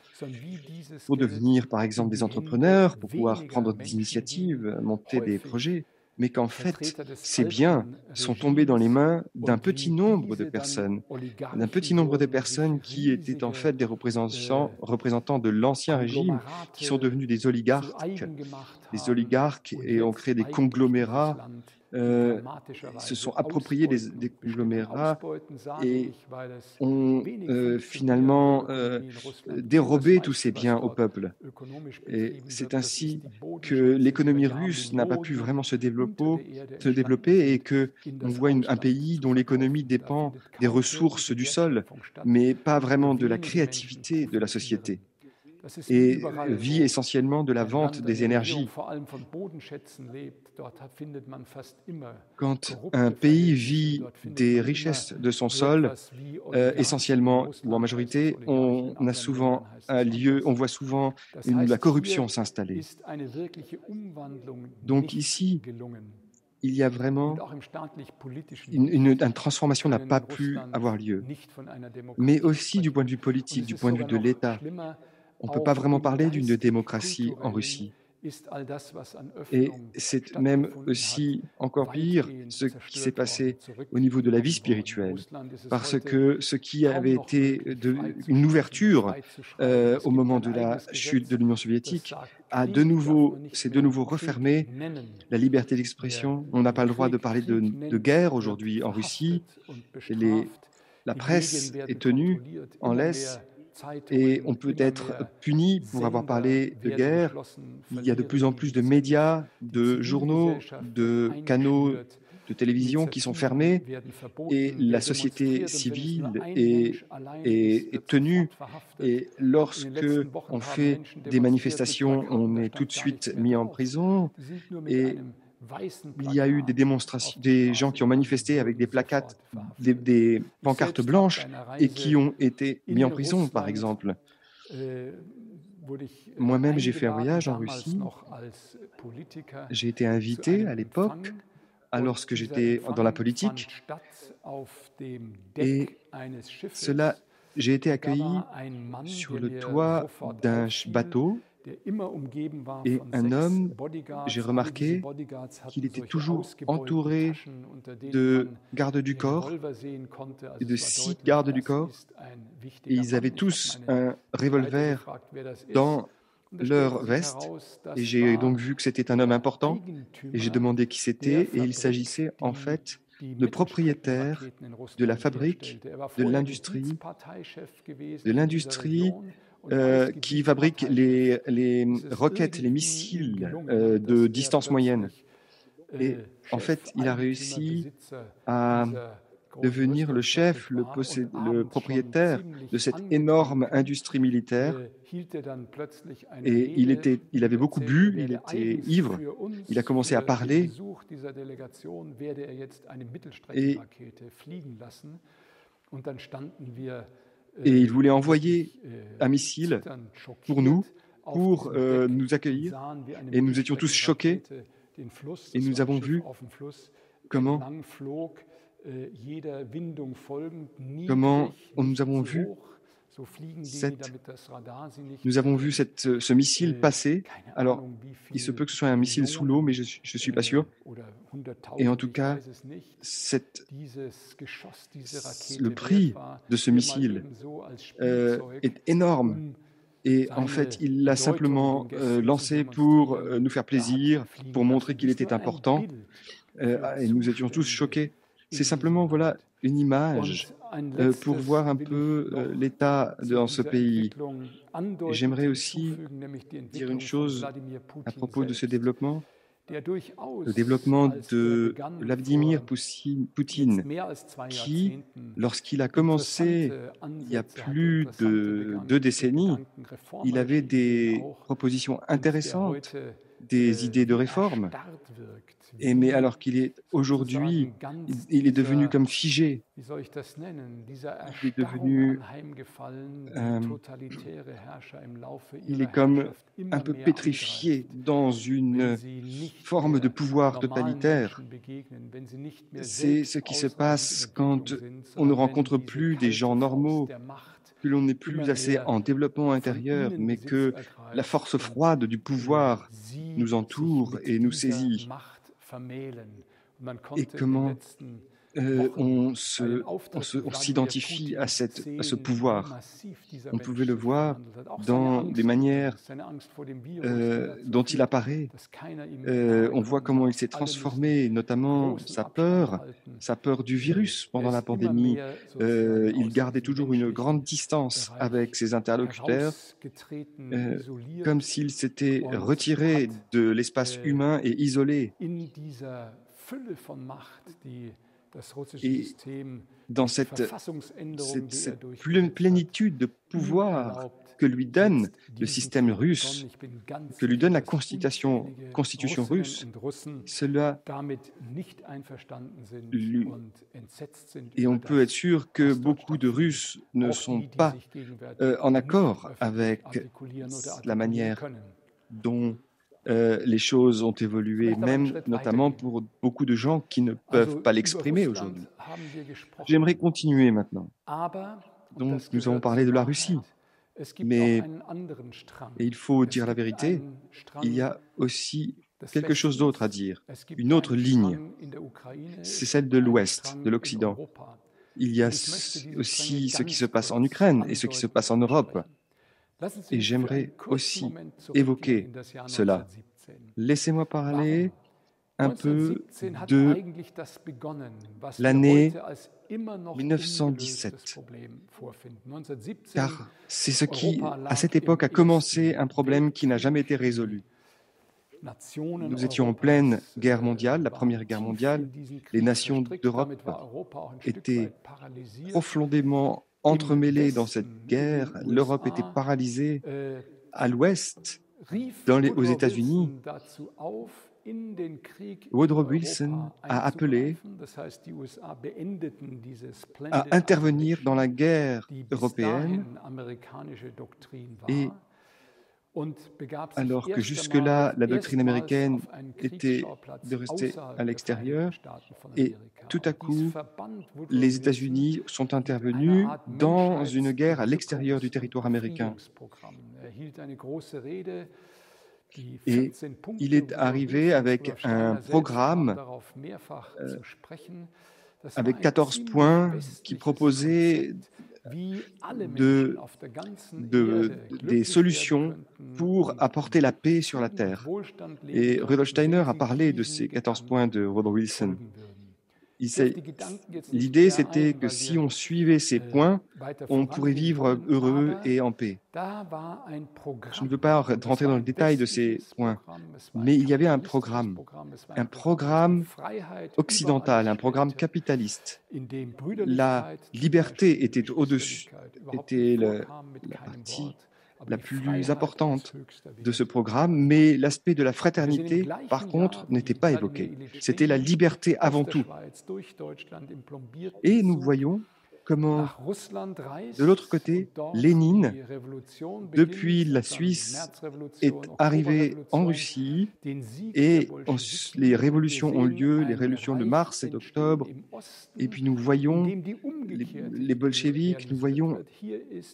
pour devenir par exemple des entrepreneurs, pour pouvoir prendre des initiatives, monter des projets, mais qu'en fait, ces biens sont tombés dans les mains d'un petit nombre de personnes qui étaient en fait des représentants de l'ancien régime, qui sont devenus des oligarques et ont créé des conglomérats, se sont appropriés des conglomérats et ont finalement dérobé tous ces biens au peuple. Et c'est ainsi que l'économie russe n'a pas pu vraiment se développer et qu'on voit un pays dont l'économie dépend des ressources du sol, mais pas vraiment de la créativité de la société, et vit essentiellement de la vente des énergies. Quand un pays vit des richesses de son sol, essentiellement ou en majorité, on voit souvent la corruption s'installer. Donc ici, il y a vraiment une transformation n'a pas pu avoir lieu. Mais aussi du point de vue politique, du point de vue de l'État, on ne peut pas vraiment parler d'une démocratie en Russie. Et c'est même aussi encore pire ce qui s'est passé au niveau de la vie spirituelle, parce que ce qui avait été une ouverture au moment de la chute de l'Union soviétique s'est de nouveau refermé. La liberté d'expression, on n'a pas le droit de parler de guerre aujourd'hui en Russie. La presse est tenue en laisse. Et on peut être puni pour avoir parlé de guerre. Il y a de plus en plus de médias, de journaux, de canaux de télévision qui sont fermés et la société civile est tenue. Et lorsque on fait des manifestations, on est tout de suite mis en prison. Et il y a eu des démonstrations, des gens qui ont manifesté avec des placards, des pancartes blanches et qui ont été mis en prison, par exemple. Moi-même, j'ai fait un voyage en Russie. J'ai été invité à l'époque, lorsque j'étais dans la politique. Et j'ai été accueilli sur le toit d'un bateau. Et un homme, j'ai remarqué qu'il était toujours entouré de gardes du corps, et de 6 gardes du corps, et ils avaient tous un revolver dans leur veste. Et j'ai donc vu que c'était un homme important, et j'ai demandé qui c'était, et il s'agissait en fait de propriétaire de la fabrique, de l'industrie qui fabrique les roquettes, les missiles de distance moyenne. Et en fait, il a réussi à devenir le chef, le propriétaire de cette énorme industrie militaire. Et il avait beaucoup bu, il était ivre, il a commencé à parler. Et il voulait envoyer un missile pour nous accueillir. Et nous étions tous choqués. Et nous avons vu comment nous avons vu Nous avons vu ce missile passer. Alors, il se peut que ce soit un missile sous l'eau, mais je ne suis pas sûr. Et en tout cas, le prix de ce missile est énorme. Et en fait, il l'a simplement lancé pour nous faire plaisir, pour montrer qu'il était important. Et nous étions tous choqués. C'est simplement, voilà, une image pour voir un peu l'état dans ce pays. J'aimerais aussi dire une chose à propos de ce développement. Le développement de Vladimir Poutine, qui, lorsqu'il a commencé il y a plus de 2 décennies, il avait des propositions intéressantes, des idées de réforme. Mais alors qu'il est aujourd'hui, il est devenu comme figé. Il est devenu, il est comme un peu pétrifié dans une forme de pouvoir totalitaire. C'est ce qui se passe quand on ne rencontre plus des gens normaux, que l'on n'est plus assez en développement intérieur, mais que la force froide du pouvoir nous entoure et nous saisit. Et comment on s'identifie à ce pouvoir. On pouvait le voir dans des manières dont il apparaît. On voit comment il s'est transformé, notamment sa peur du virus pendant la pandémie. Il gardait toujours une grande distance avec ses interlocuteurs, comme s'il s'était retiré de l'espace humain et isolé. Et dans cette plénitude de pouvoir que lui donne le système russe, que lui donne la constitution russe, cela et on peut être sûr que beaucoup de Russes ne sont pas en accord avec la manière dont les choses ont évolué, même notamment pour beaucoup de gens qui ne peuvent pas l'exprimer aujourd'hui. J'aimerais continuer maintenant. Donc, nous avons parlé de la Russie, mais et il faut dire la vérité, il y a aussi quelque chose d'autre à dire, une autre ligne. C'est celle de l'Ouest, de l'Occident. Il y a aussi ce qui se passe en Ukraine et ce qui se passe en Europe. Et j'aimerais aussi évoquer cela. Laissez-moi parler un peu de l'année 1917, car c'est ce qui, à cette époque, a commencé un problème qui n'a jamais été résolu. Nous étions en pleine guerre mondiale, la Première Guerre mondiale. Les nations d'Europe étaient profondément entremêlées dans cette guerre. L'Europe était paralysée. À l'ouest, aux États-Unis, Woodrow Wilson a appelé à intervenir dans la guerre européenne, et alors que jusque-là, la doctrine américaine était de rester à l'extérieur, et tout à coup, les États-Unis sont intervenus dans une guerre à l'extérieur du territoire américain. Et il est arrivé avec un programme avec 14 points qui proposait des solutions pour apporter la paix sur la Terre. Et Rudolf Steiner a parlé de ces 14 points de Woodrow Wilson. L'idée, c'était que si on suivait ces points, on pourrait vivre heureux et en paix. Je ne veux pas rentrer dans le détail de ces points, mais il y avait un programme occidental, un programme capitaliste. La liberté était au-dessus, était la partie la plus importante de ce programme, mais l'aspect de la fraternité, par contre, n'était pas évoqué. C'était la liberté avant tout. Et nous voyons comment, de l'autre côté, Lénine, depuis la Suisse, est arrivé en Russie et les révolutions ont lieu, les révolutions de mars et d'octobre, et puis nous voyons les bolcheviks, nous voyons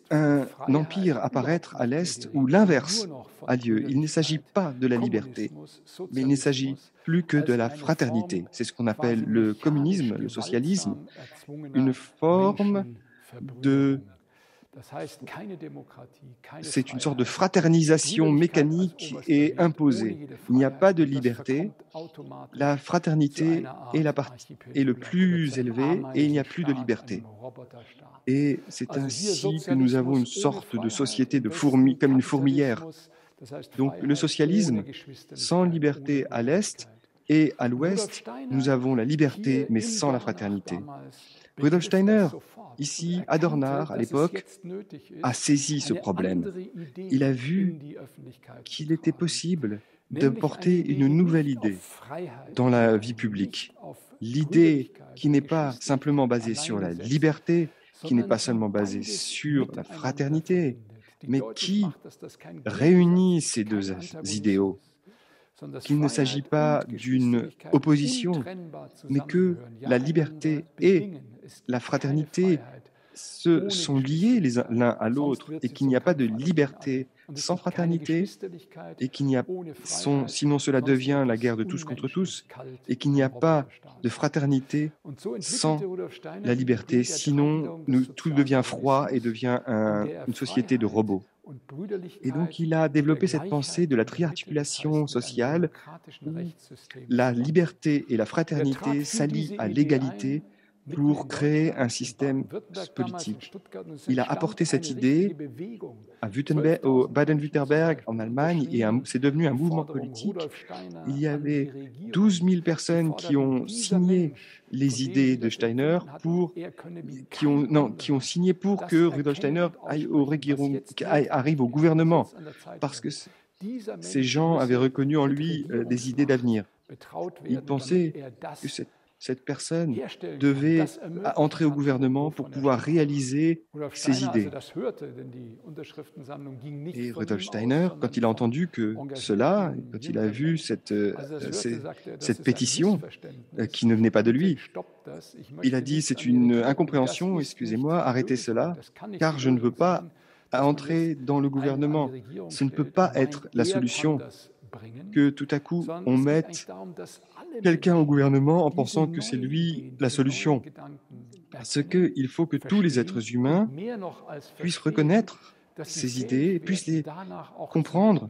un empire apparaître à l'Est où l'inverse a lieu. Il ne s'agit pas de la liberté, mais il ne s'agit plus que de la fraternité. C'est ce qu'on appelle le communisme, le socialisme, une forme c'est une sorte de fraternisation mécanique et imposée. Il n'y a pas de liberté. La fraternité est le plus élevé et il n'y a plus de liberté. Et c'est ainsi que nous avons une sorte de société de fourmis, comme une fourmilière. Donc le socialisme, sans liberté à l'Est et à l'Ouest, nous avons la liberté, mais sans la fraternité. Rudolf Steiner, ici, à Dornach, à l'époque, a saisi ce problème. Il a vu qu'il était possible de porter une nouvelle idée dans la vie publique. L'idée qui n'est pas simplement basée sur la liberté, qui n'est pas seulement basée sur la fraternité, mais qui réunit ces deux idéaux. Qu'il ne s'agit pas d'une opposition, mais que la liberté et la fraternité se sont liés l'un à l'autre et qu'il n'y a pas de liberté sans fraternité et qu'il n'y a, sinon cela devient la guerre de tous contre tous et qu'il n'y a pas de fraternité sans la liberté, sinon tout devient froid et devient une société de robots. Et donc il a développé cette pensée de la triarticulation sociale où la liberté et la fraternité s'allient à l'égalité pour créer un système politique. Il a apporté cette idée au Baden-Württemberg, en Allemagne, et c'est devenu un mouvement politique. Il y avait 12 000 personnes qui ont signé les idées de Steiner, qui ont signé pour que Rudolf Steiner arrive au gouvernement, parce que ces gens avaient reconnu en lui des idées d'avenir. Ils pensaient que cette personne devait entrer au gouvernement pour pouvoir réaliser ses idées. Et Rudolf Steiner, quand il a entendu cela, quand il a vu cette pétition qui ne venait pas de lui, il a dit « c'est une incompréhension, excusez-moi, arrêtez cela, car je ne veux pas entrer dans le gouvernement. Ce ne peut pas être la solution que tout à coup on mette quelqu'un au gouvernement en pensant que c'est lui la solution. Parce qu'il faut que tous les êtres humains puissent reconnaître ces idées, puissent les comprendre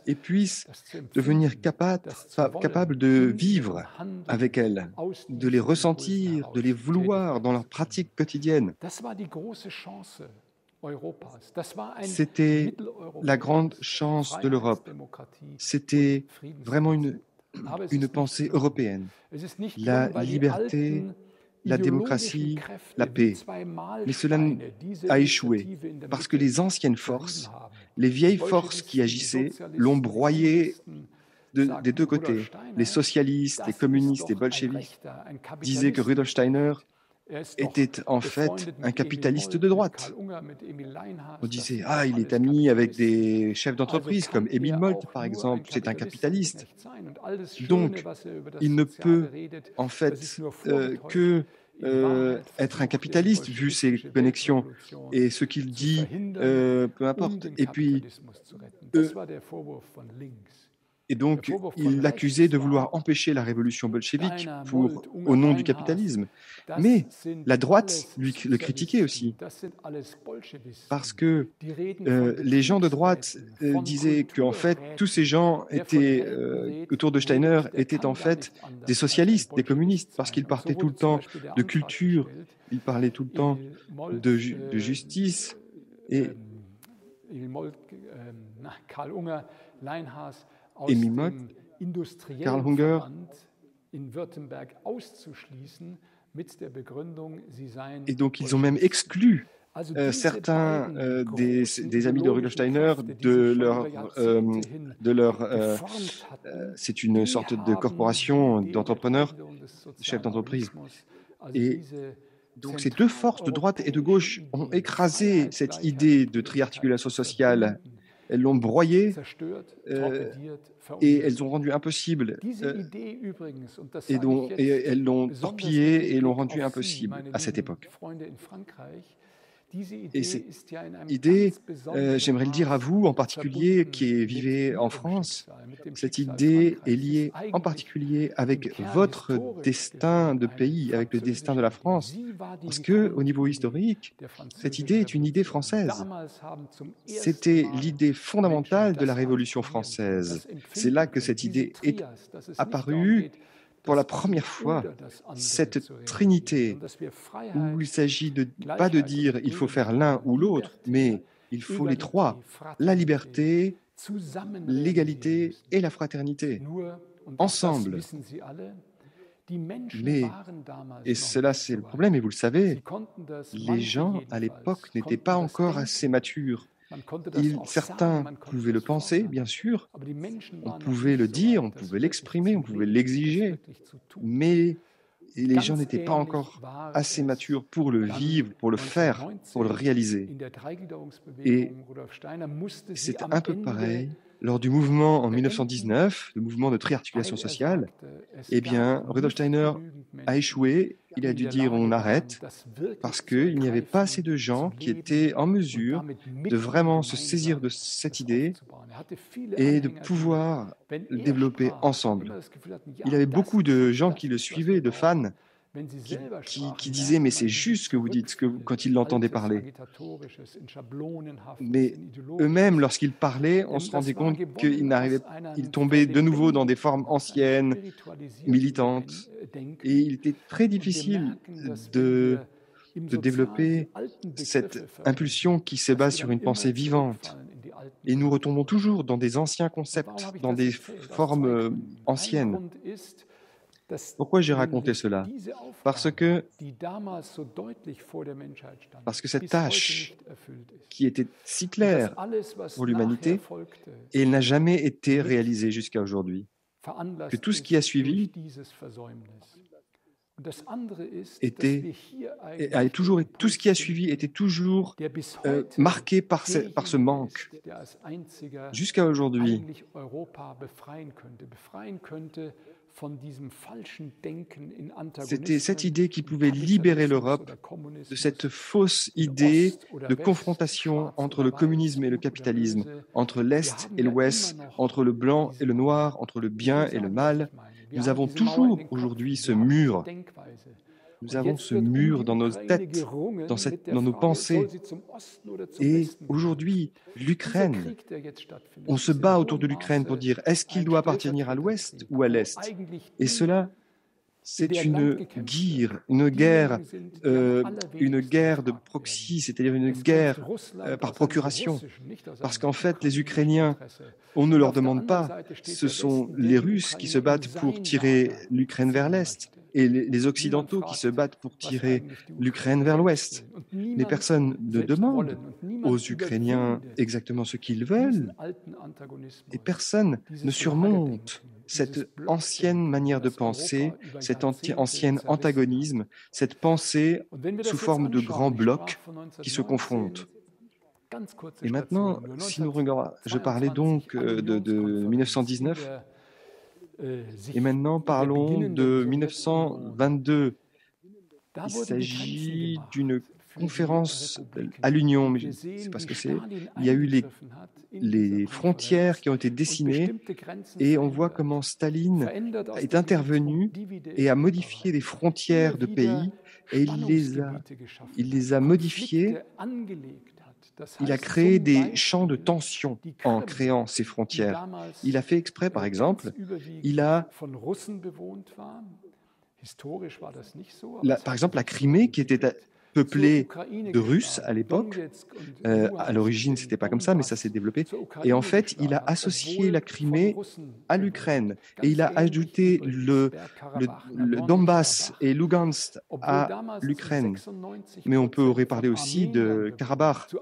et puissent devenir capables de vivre avec elles, de les ressentir, de les vouloir dans leur pratique quotidienne. C'était la grande chance de l'Europe. C'était vraiment une pensée européenne. La liberté, la démocratie, la paix. Mais cela a échoué parce que les anciennes forces, les vieilles forces qui agissaient, l'ont broyé des deux côtés. Les socialistes, les communistes, les bolcheviks disaient que Rudolf Steiner était en fait un capitaliste de droite. On disait « Ah, il est ami avec des chefs d'entreprise comme Emil Molt, par exemple, c'est un capitaliste. » Donc, il ne peut en fait que être un capitaliste vu ses connexions et ce qu'il dit, peu importe. Et puis, et donc, il l'accusait de vouloir empêcher la révolution bolchevique au nom du capitalisme. Mais la droite le critiquait aussi, parce que les gens de droite disaient qu'en fait, tous ces gens autour de Steiner étaient en fait des socialistes, des communistes, parce qu'ils parlaient tout le temps de culture, ils parlaient tout le temps de justice. Et Emil Molt, Karl Unger, et donc ils ont même exclu certains des amis de Rudolf Steiner c'est une sorte de corporation d'entrepreneurs, chefs d'entreprise. Et Donc ces deux forces de droite et de gauche ont écrasé cette idée de triarticulation sociale. Elles l'ont broyée et elles ont rendu impossible, et elles l'ont torpillée et l'ont rendu impossible à cette époque. Et cette idée, j'aimerais le dire à vous en particulier qui vivez en France, cette idée est liée en particulier avec votre destin de pays, avec le destin de la France, parce qu'au niveau historique, cette idée est une idée française. C'était l'idée fondamentale de la Révolution française. C'est là que cette idée est apparue pour la première fois, cette trinité où il s'agit pas de dire il faut faire l'un ou l'autre, mais il faut les trois, la liberté, l'égalité et la fraternité, ensemble. Mais, et cela c'est le problème, et vous le savez, les gens à l'époque n'étaient pas encore assez matures. Certains pouvaient le penser, bien sûr, on pouvait le dire, on pouvait l'exprimer, on pouvait l'exiger, mais les gens n'étaient pas encore assez matures pour le vivre, pour le faire, pour le réaliser. Et c'est un peu pareil lors du mouvement en 1919, le mouvement de triarticulation sociale. Eh bien, Rudolf Steiner a échoué, il a dû dire on arrête, parce qu'il n'y avait pas assez de gens qui étaient en mesure de vraiment se saisir de cette idée et de pouvoir le développer ensemble. Il avait beaucoup de gens qui le suivaient, de fans, qui disaient « mais c'est juste ce que vous dites » quand ils l'entendaient parler. Mais eux-mêmes, lorsqu'ils parlaient, on se rendait compte qu'ils tombaient de nouveau dans des formes anciennes, militantes, et il était très difficile de développer cette impulsion qui se base sur une pensée vivante. Et nous retombons toujours dans des anciens concepts, dans des formes anciennes. Pourquoi j'ai raconté cela? Parce que cette tâche qui était si claire pour l'humanité, elle n'a jamais été réalisée jusqu'à aujourd'hui. Que tout ce qui a suivi tout ce qui a suivi était toujours marqué par ce manque jusqu'à aujourd'hui. C'était cette idée qui pouvait libérer l'Europe de cette fausse idée de confrontation entre le communisme et le capitalisme, entre l'Est et l'Ouest, entre le blanc et le noir, entre le bien et le mal. Nous avons toujours aujourd'hui ce mur. Nous avons ce mur dans nos têtes, dans nos pensées. Et aujourd'hui, l'Ukraine, on se bat autour de l'Ukraine pour dire est-ce qu'il doit appartenir à l'Ouest ou à l'Est? Et cela, c'est une guerre de proxy, c'est-à-dire une guerre par procuration. Parce qu'en fait, les Ukrainiens, on ne leur demande pas, ce sont les Russes qui se battent pour tirer l'Ukraine vers l'Est et les Occidentaux qui se battent pour tirer l'Ukraine vers l'Ouest. Mais personne ne demande aux Ukrainiens exactement ce qu'ils veulent et personne ne surmonte cette ancienne manière de penser, cet ancien antagonisme, cette pensée sous forme de grands blocs qui se confrontent. Et maintenant, si nous regardons, je parlais donc de 1919, et maintenant parlons de 1922. Il s'agit d'une conférence à l'Union, mais c'est parce que il y a eu les frontières qui ont été dessinées et on voit comment Staline est intervenu et a modifié les frontières de pays et il les a modifiées. Il a créé des champs de tension en créant ces frontières. Il a fait exprès, par exemple, par exemple, la Crimée qui était peuplée de Russes à l'époque. À l'origine, c'était pas comme ça, mais ça s'est développé. Et en fait, il a associé la Crimée à l'Ukraine et il a ajouté le Donbass et Lugansk à l'Ukraine. Mais on pourrait parler aussi de Karabakh,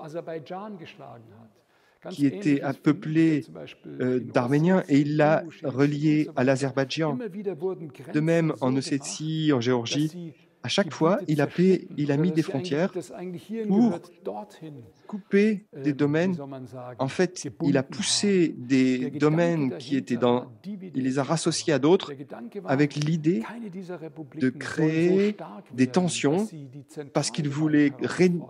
qui était peuplé d'Arméniens et il l'a relié à l'Azerbaïdjan. De même, en Ossétie, en Géorgie, À chaque fois, il a mis des frontières pour couper des domaines. En fait, il a poussé des domaines qui étaient il les a rassociés à d'autres avec l'idée de créer des tensions parce qu'il voulait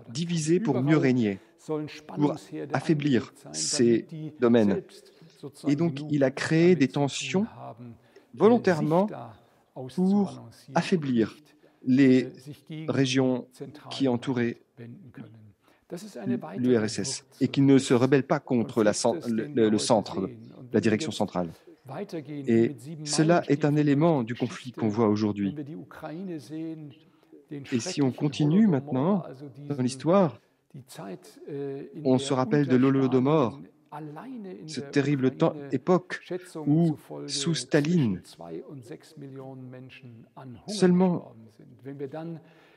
diviser pour mieux régner, pour affaiblir ces domaines. Et donc, il a créé des tensions volontairement pour affaiblir les régions qui entouraient l'URSS et qui ne se rebellent pas contre le centre, la direction centrale. Et cela est un élément du conflit qu'on voit aujourd'hui. Et si on continue maintenant dans l'histoire, on se rappelle de l'Holodomor, cette terrible époque où, sous Staline, seulement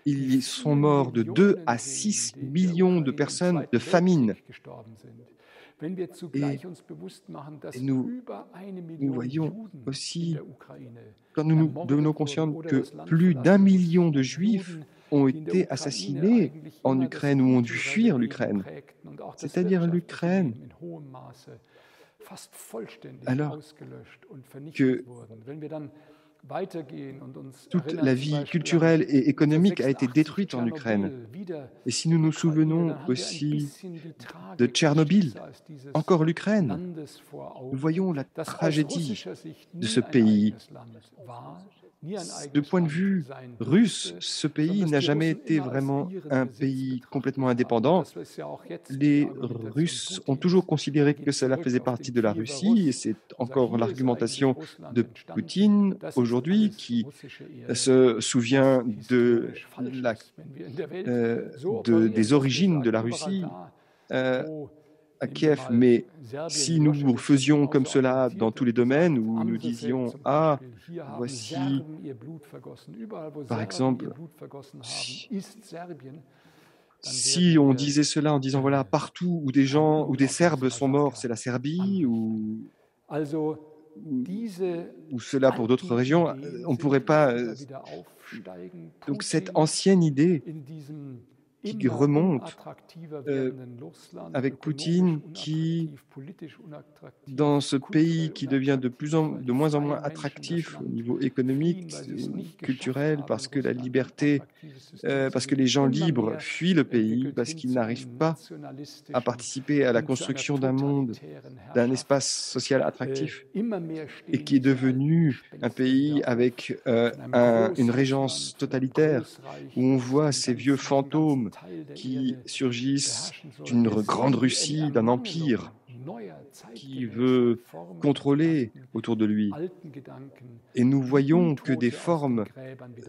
ils sont morts de 2 à 6 millions de personnes de famine. Et nous voyons aussi, quand nous nous devenons conscients que plus d'1 million de Juifs ont été assassinés en Ukraine ou ont dû fuir l'Ukraine, c'est-à-dire l'Ukraine, alors que toute la vie culturelle et économique a été détruite en Ukraine. Et si nous nous souvenons aussi de Tchernobyl, encore l'Ukraine, nous voyons la tragédie de ce pays. De point de vue russe, ce pays n'a jamais été vraiment un pays complètement indépendant. Les Russes ont toujours considéré que cela faisait partie de la Russie, et c'est encore l'argumentation de Poutine aujourd'hui qui se souvient des origines de la Russie à Kiev. Mais si nous faisions comme cela dans tous les domaines, où nous disions « Ah, voici, par exemple, si on disait cela en disant « Voilà, partout où des Serbes sont morts, c'est la Serbie », ou cela pour d'autres régions, on ne pourrait pas... Donc cette ancienne idée qui remonte avec Poutine, qui, dans ce pays qui devient de moins en moins attractif au niveau économique, culturel, parce que la liberté, parce que les gens libres fuient le pays, parce qu'ils n'arrivent pas à participer à la construction d'un monde, d'un espace social attractif, et qui est devenu un pays avec une régence totalitaire, où on voit ces vieux fantômes qui surgissent d'une grande Russie, d'un empire qui veut contrôler autour de lui. Et nous voyons que des formes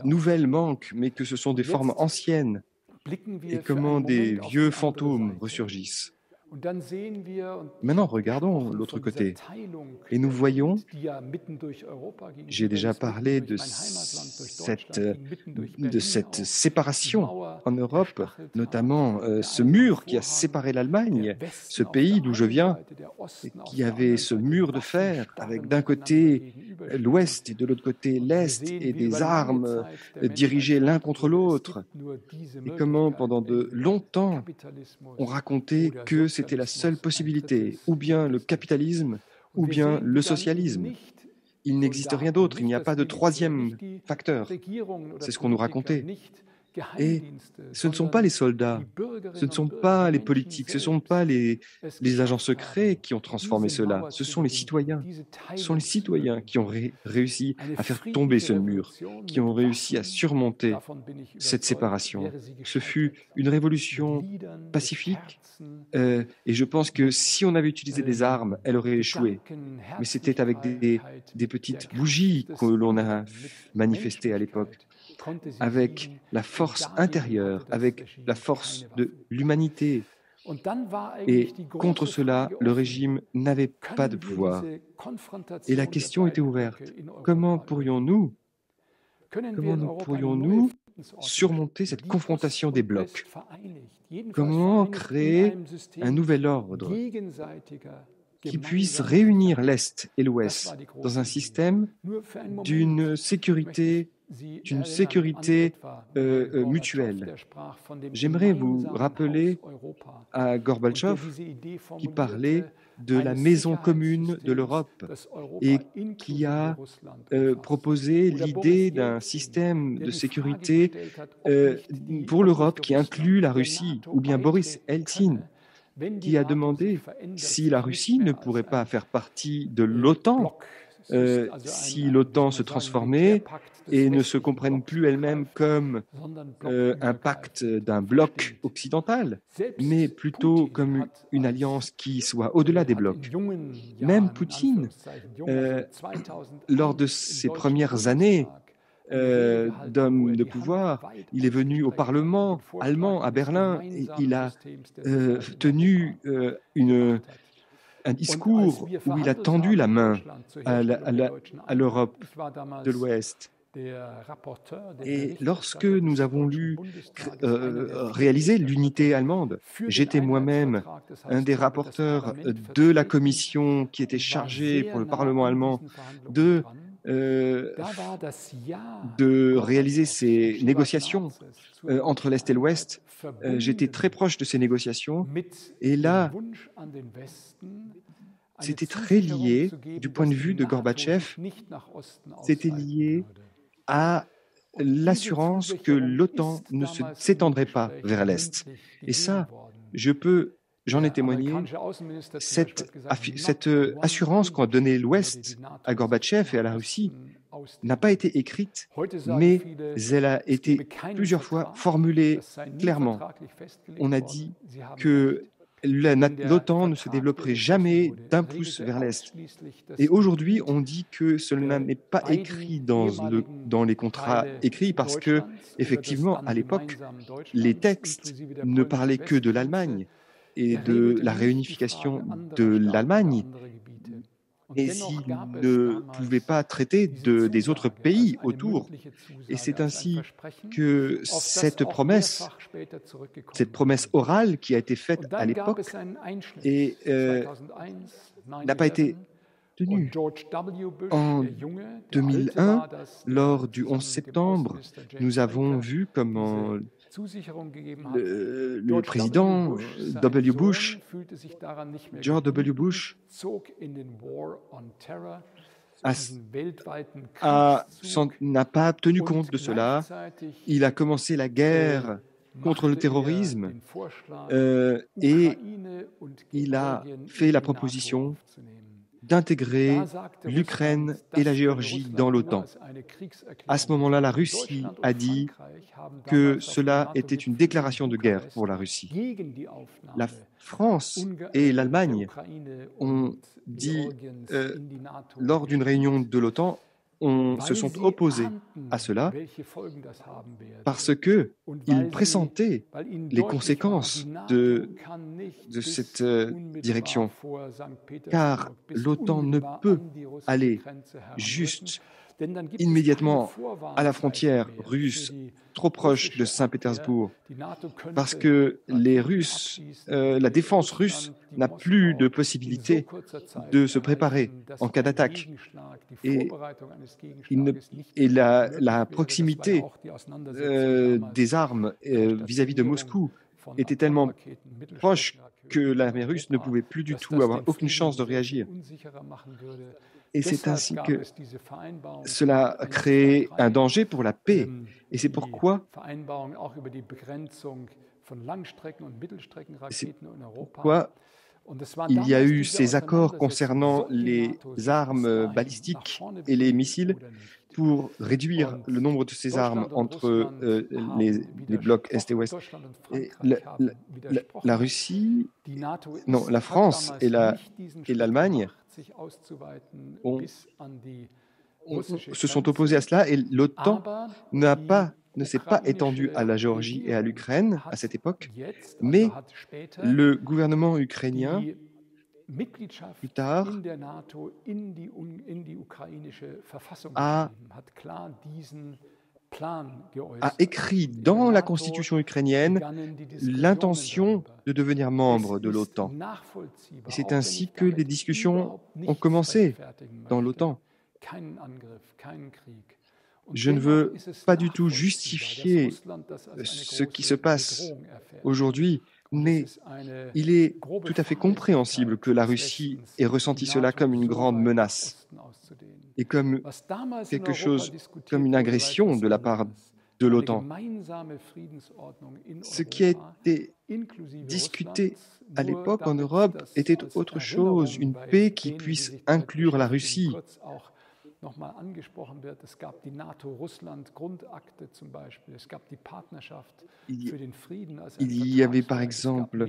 nouvelles manquent, mais que ce sont des formes anciennes, et comment des vieux fantômes ressurgissent. Maintenant, regardons l'autre côté. Et nous voyons, j'ai déjà parlé de cette séparation en Europe, notamment ce mur qui a séparé l'Allemagne, ce pays d'où je viens, qui avait ce mur de fer, avec d'un côté l'Ouest et de l'autre côté l'Est, et des armes dirigées l'un contre l'autre. Et comment, pendant de longtemps, on racontait que c'était la seule possibilité, ou bien le capitalisme, ou bien le socialisme. Il n'existe rien d'autre, il n'y a pas de troisième facteur. C'est ce qu'on nous racontait. Et ce ne sont pas les soldats, ce ne sont pas les politiques, ce ne sont pas les agents secrets qui ont transformé cela, ce sont les citoyens. Ce sont les citoyens qui ont réussi à faire tomber ce mur, qui ont réussi à surmonter cette séparation. Ce fut une révolution pacifique, et je pense que si on avait utilisé des armes, elle aurait échoué. Mais c'était avec des petites bougies que l'on a manifesté à l'époque, avec la force intérieure, avec la force de l'humanité. Et contre cela, le régime n'avait pas de pouvoir. Et la question était ouverte. Comment pourrions-nous surmonter cette confrontation des blocs? Comment créer un nouvel ordre qui puisse réunir l'Est et l'Ouest dans un système d'une sécurité une sécurité mutuelle. J'aimerais vous rappeler à Gorbatchev qui parlait de la maison commune de l'Europe et qui a proposé l'idée d'un système de sécurité pour l'Europe qui inclut la Russie, ou bien Boris Eltsine qui a demandé si la Russie ne pourrait pas faire partie de l'OTAN, si l'OTAN se transformait et ne se comprenne plus elle-même comme un pacte d'un bloc occidental, mais plutôt comme une alliance qui soit au-delà des blocs. Même Poutine, lors de ses premières années d'homme de pouvoir, il est venu au Parlement allemand à Berlin et il a tenu un discours où il a tendu la main à l'Europe de l'Ouest. Et lorsque nous avons réalisé l'unité allemande, j'étais moi-même un des rapporteurs de la commission qui était chargée pour le Parlement allemand de réaliser ces négociations entre l'Est et l'Ouest. J'étais très proche de ces négociations et là, c'était très lié, du point de vue de Gorbatchev, c'était lié à l'assurance que l'OTAN ne s'étendrait pas vers l'Est. Et ça, j'en ai témoigné, cette assurance qu'ont donné l'Ouest à Gorbatchev et à la Russie n'a pas été écrite, mais elle a été plusieurs fois formulée clairement. On a dit que l'OTAN ne se développerait jamais d'un pouce vers l'Est. Et aujourd'hui, on dit que cela n'est pas écrit dans les contrats écrits parce que, effectivement, à l'époque, les textes ne parlaient que de l'Allemagne et de la réunification de l'Allemagne, mais ils ne pouvaient pas traiter des autres pays autour. Et c'est ainsi que cette promesse orale qui a été faite à l'époque n'a pas été tenue. En 2001, lors du 11 septembre, nous avons vu comment le président George W. Bush n'a pas tenu compte de cela. Il a commencé la guerre contre le terrorisme et il a fait la proposition d'intégrer l'Ukraine et la Géorgie dans l'OTAN. À ce moment-là, la Russie a dit que cela était une déclaration de guerre pour la Russie. La France et l'Allemagne ont dit, lors d'une réunion de l'OTAN, se sont opposés à cela parce qu'ils pressentaient les conséquences de cette direction. Car l'OTAN ne peut aller juste immédiatement à la frontière russe, trop proche de Saint-Pétersbourg, parce que les Russes, la défense russe n'a plus de possibilité de se préparer en cas d'attaque. Et la proximité des armes vis-à-vis de Moscou était tellement proche que l'armée russe ne pouvait plus du tout avoir aucune chance de réagir. Et c'est ainsi que cela a créé un danger pour la paix. Et c'est pourquoi il y a eu ces accords concernant les armes balistiques et les missiles pour réduire le nombre de ces armes entre les blocs Est et Ouest. Et la Russie, non, la France et l'Allemagne se sont opposés à cela et l'OTAN ne s'est pas étendue à la Géorgie et à l'Ukraine à cette époque, mais le gouvernement ukrainien, plus tard, a écrit dans la constitution ukrainienne l'intention de devenir membre de l'OTAN. Et c'est ainsi que les discussions ont commencé dans l'OTAN. Je ne veux pas du tout justifier ce qui se passe aujourd'hui, mais il est tout à fait compréhensible que la Russie ait ressenti cela comme une grande menace et comme quelque chose, comme une agression de la part de l'OTAN. Ce qui a été discuté à l'époque en Europe était autre chose, une paix qui puisse inclure la Russie. Il y avait par exemple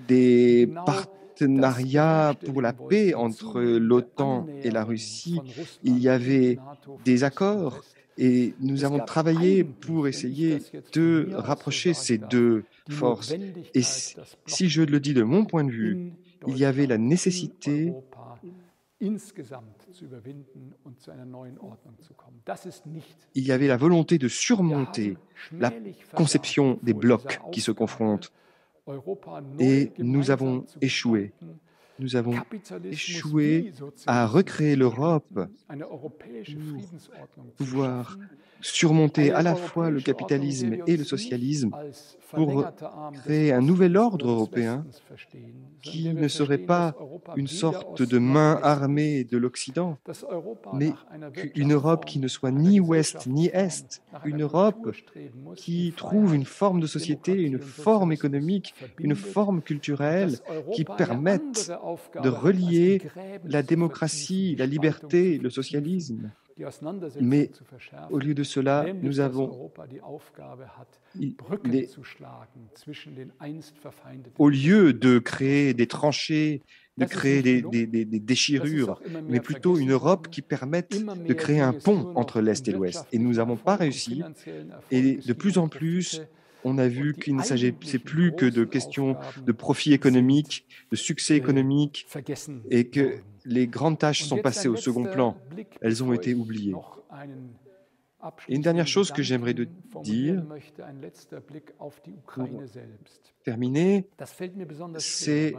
des partenariats pour la paix entre l'OTAN et la Russie. Il y avait des accords et nous avons travaillé pour essayer de rapprocher ces deux forces. Et si je le dis de mon point de vue, il y avait la nécessité il y avait la volonté de surmonter la conception des blocs qui se confrontent. Et nous avons échoué. Nous avons échoué à recréer l'Europe pour pouvoir surmonter à la fois le capitalisme et le socialisme pour créer un nouvel ordre européen qui ne serait pas une sorte de main armée de l'Occident, mais une Europe qui ne soit ni Ouest ni Est, une Europe qui trouve une forme de société, une forme économique, une forme culturelle qui permette de relier la démocratie, la liberté, le socialisme. Mais au lieu de cela, nous avons, au lieu de créer des tranchées, de créer des déchirures, mais plutôt une Europe qui permette de créer un pont entre l'Est et l'Ouest. Et nous n'avons pas réussi. Et de plus en plus, on a vu qu'il ne s'agissait plus que de questions de profit économique, de succès économique, et que les grandes tâches sont passées au second plan. Elles ont été oubliées. Et une dernière chose que j'aimerais dire, pour terminer, c'est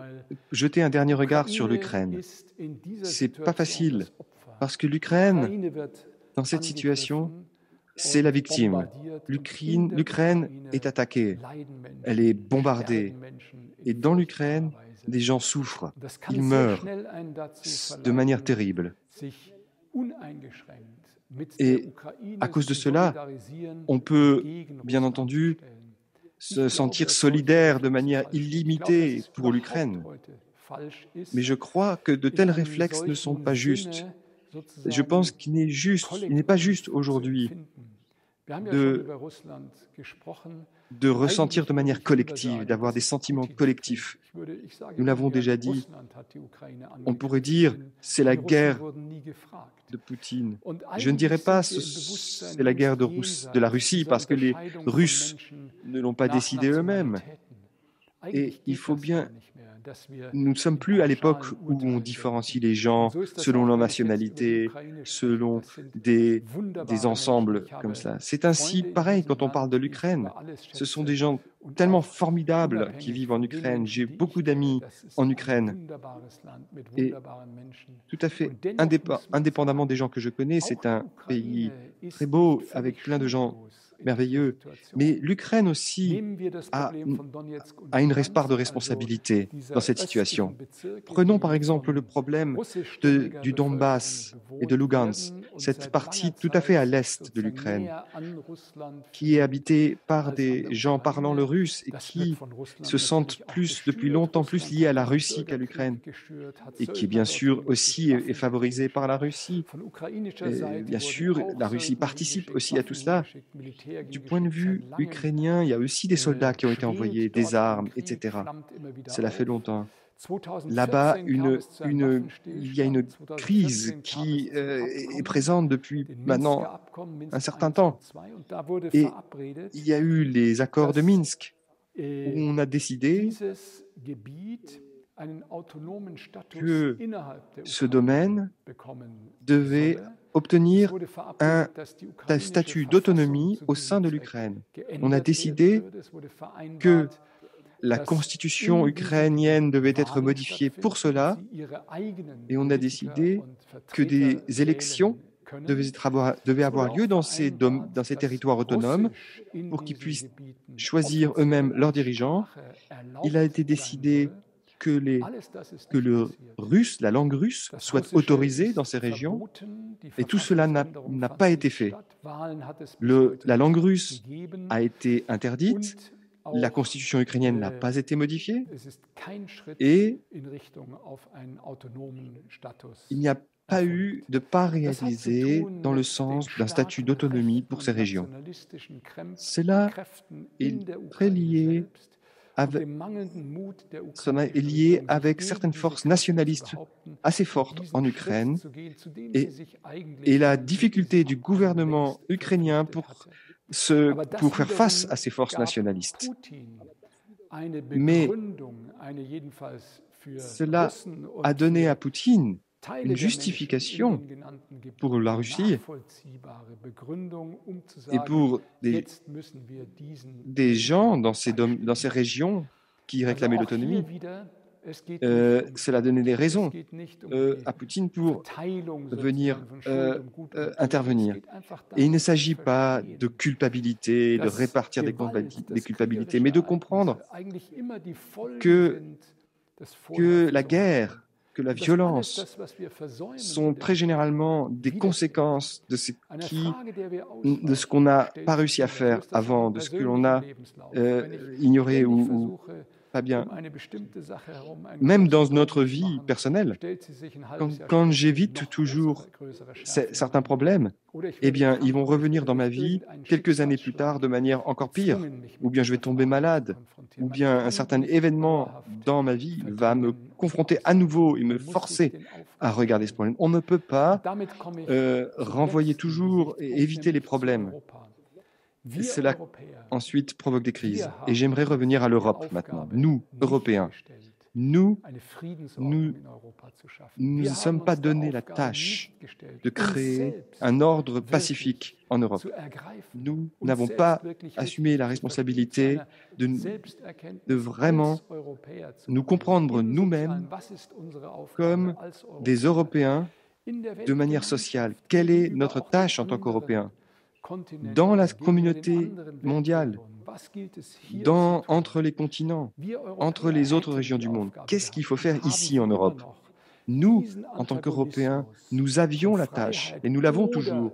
jeter un dernier regard sur l'Ukraine. C'est pas facile, parce que l'Ukraine, dans cette situation, c'est la victime. L'Ukraine est attaquée, elle est bombardée. Et dans l'Ukraine, des gens souffrent, ils meurent de manière terrible. Et à cause de cela, on peut, bien entendu, se sentir solidaire de manière illimitée pour l'Ukraine. Mais je crois que de tels réflexes ne sont pas justes. Je pense qu'il n'est pas juste aujourd'hui de ressentir de manière collective, d'avoir des sentiments collectifs. Nous l'avons déjà dit, on pourrait dire c'est la guerre de Poutine. Je ne dirais pas c'est la guerre de la Russie parce que les Russes ne l'ont pas décidé eux-mêmes. Et il faut bien... Nous ne sommes plus à l'époque où on différencie les gens selon leur nationalité, selon des ensembles comme ça. C'est ainsi pareil quand on parle de l'Ukraine. Ce sont des gens tellement formidables qui vivent en Ukraine. J'ai beaucoup d'amis en Ukraine. Et tout à fait indépendamment des gens que je connais, c'est un pays très beau avec plein de gens merveilleux. Mais l'Ukraine aussi a une part de responsabilité dans cette situation. Prenons par exemple le problème du Donbass et de Lugansk, cette partie tout à fait à l'est de l'Ukraine, qui est habitée par des gens parlant le russe et qui se sentent depuis longtemps plus liés à la Russie qu'à l'Ukraine, et qui bien sûr aussi est favorisée par la Russie. Et bien sûr, la Russie participe aussi à tout cela. Du point de vue ukrainien, il y a aussi des soldats qui ont été envoyés, des armes, etc. Cela fait longtemps. Là-bas, il y a une crise qui est présente depuis maintenant un certain temps. Et il y a eu les accords de Minsk, où on a décidé que ce domaine devait obtenir un statut d'autonomie au sein de l'Ukraine. On a décidé que la constitution ukrainienne devait être modifiée pour cela, et on a décidé que des élections devait avoir lieu dans ces territoires autonomes pour qu'ils puissent choisir eux-mêmes leurs dirigeants. Il a été décidé que la langue russe, soit autorisée dans ces régions, et tout cela n'a pas été fait. La langue russe a été interdite, la constitution ukrainienne n'a pas été modifiée, et il n'y a pas eu de pas réalisé dans le sens d'un statut d'autonomie pour ces régions. Cela est très lié avec certaines forces nationalistes assez fortes en Ukraine et la difficulté du gouvernement ukrainien pour faire face à ces forces nationalistes. Mais cela a donné à Poutine une justification pour la Russie et pour des gens dans ces régions qui réclamaient l'autonomie. Cela donnait des raisons à Poutine pour venir intervenir. Et il ne s'agit pas de culpabilité, de répartir des culpabilités, mais de comprendre que la guerre, que la violence sont très généralement des conséquences de ce qu'on n'a pas réussi à faire avant, de ce que l'on a ignoré ou pas bien. Même dans notre vie personnelle, quand j'évite toujours certains problèmes, eh bien, ils vont revenir dans ma vie quelques années plus tard de manière encore pire. Ou bien je vais tomber malade, ou bien un certain événement dans ma vie va me confronter à nouveau et me forcer à regarder ce problème. On ne peut pas renvoyer toujours et éviter les problèmes. Et cela ensuite provoque des crises. Et j'aimerais revenir à l'Europe maintenant. Nous, Européens, nous ne sommes pas donné la tâche de créer un ordre pacifique en Europe. Nous n'avons pas assumé la responsabilité de vraiment nous comprendre nous-mêmes comme des Européens de manière sociale. Quelle est notre tâche en tant qu'Européens dans la communauté mondiale, entre les continents, entre les autres régions du monde? Qu'est-ce qu'il faut faire ici en Europe? Nous, en tant qu'Européens, nous avions la tâche, et nous l'avons toujours,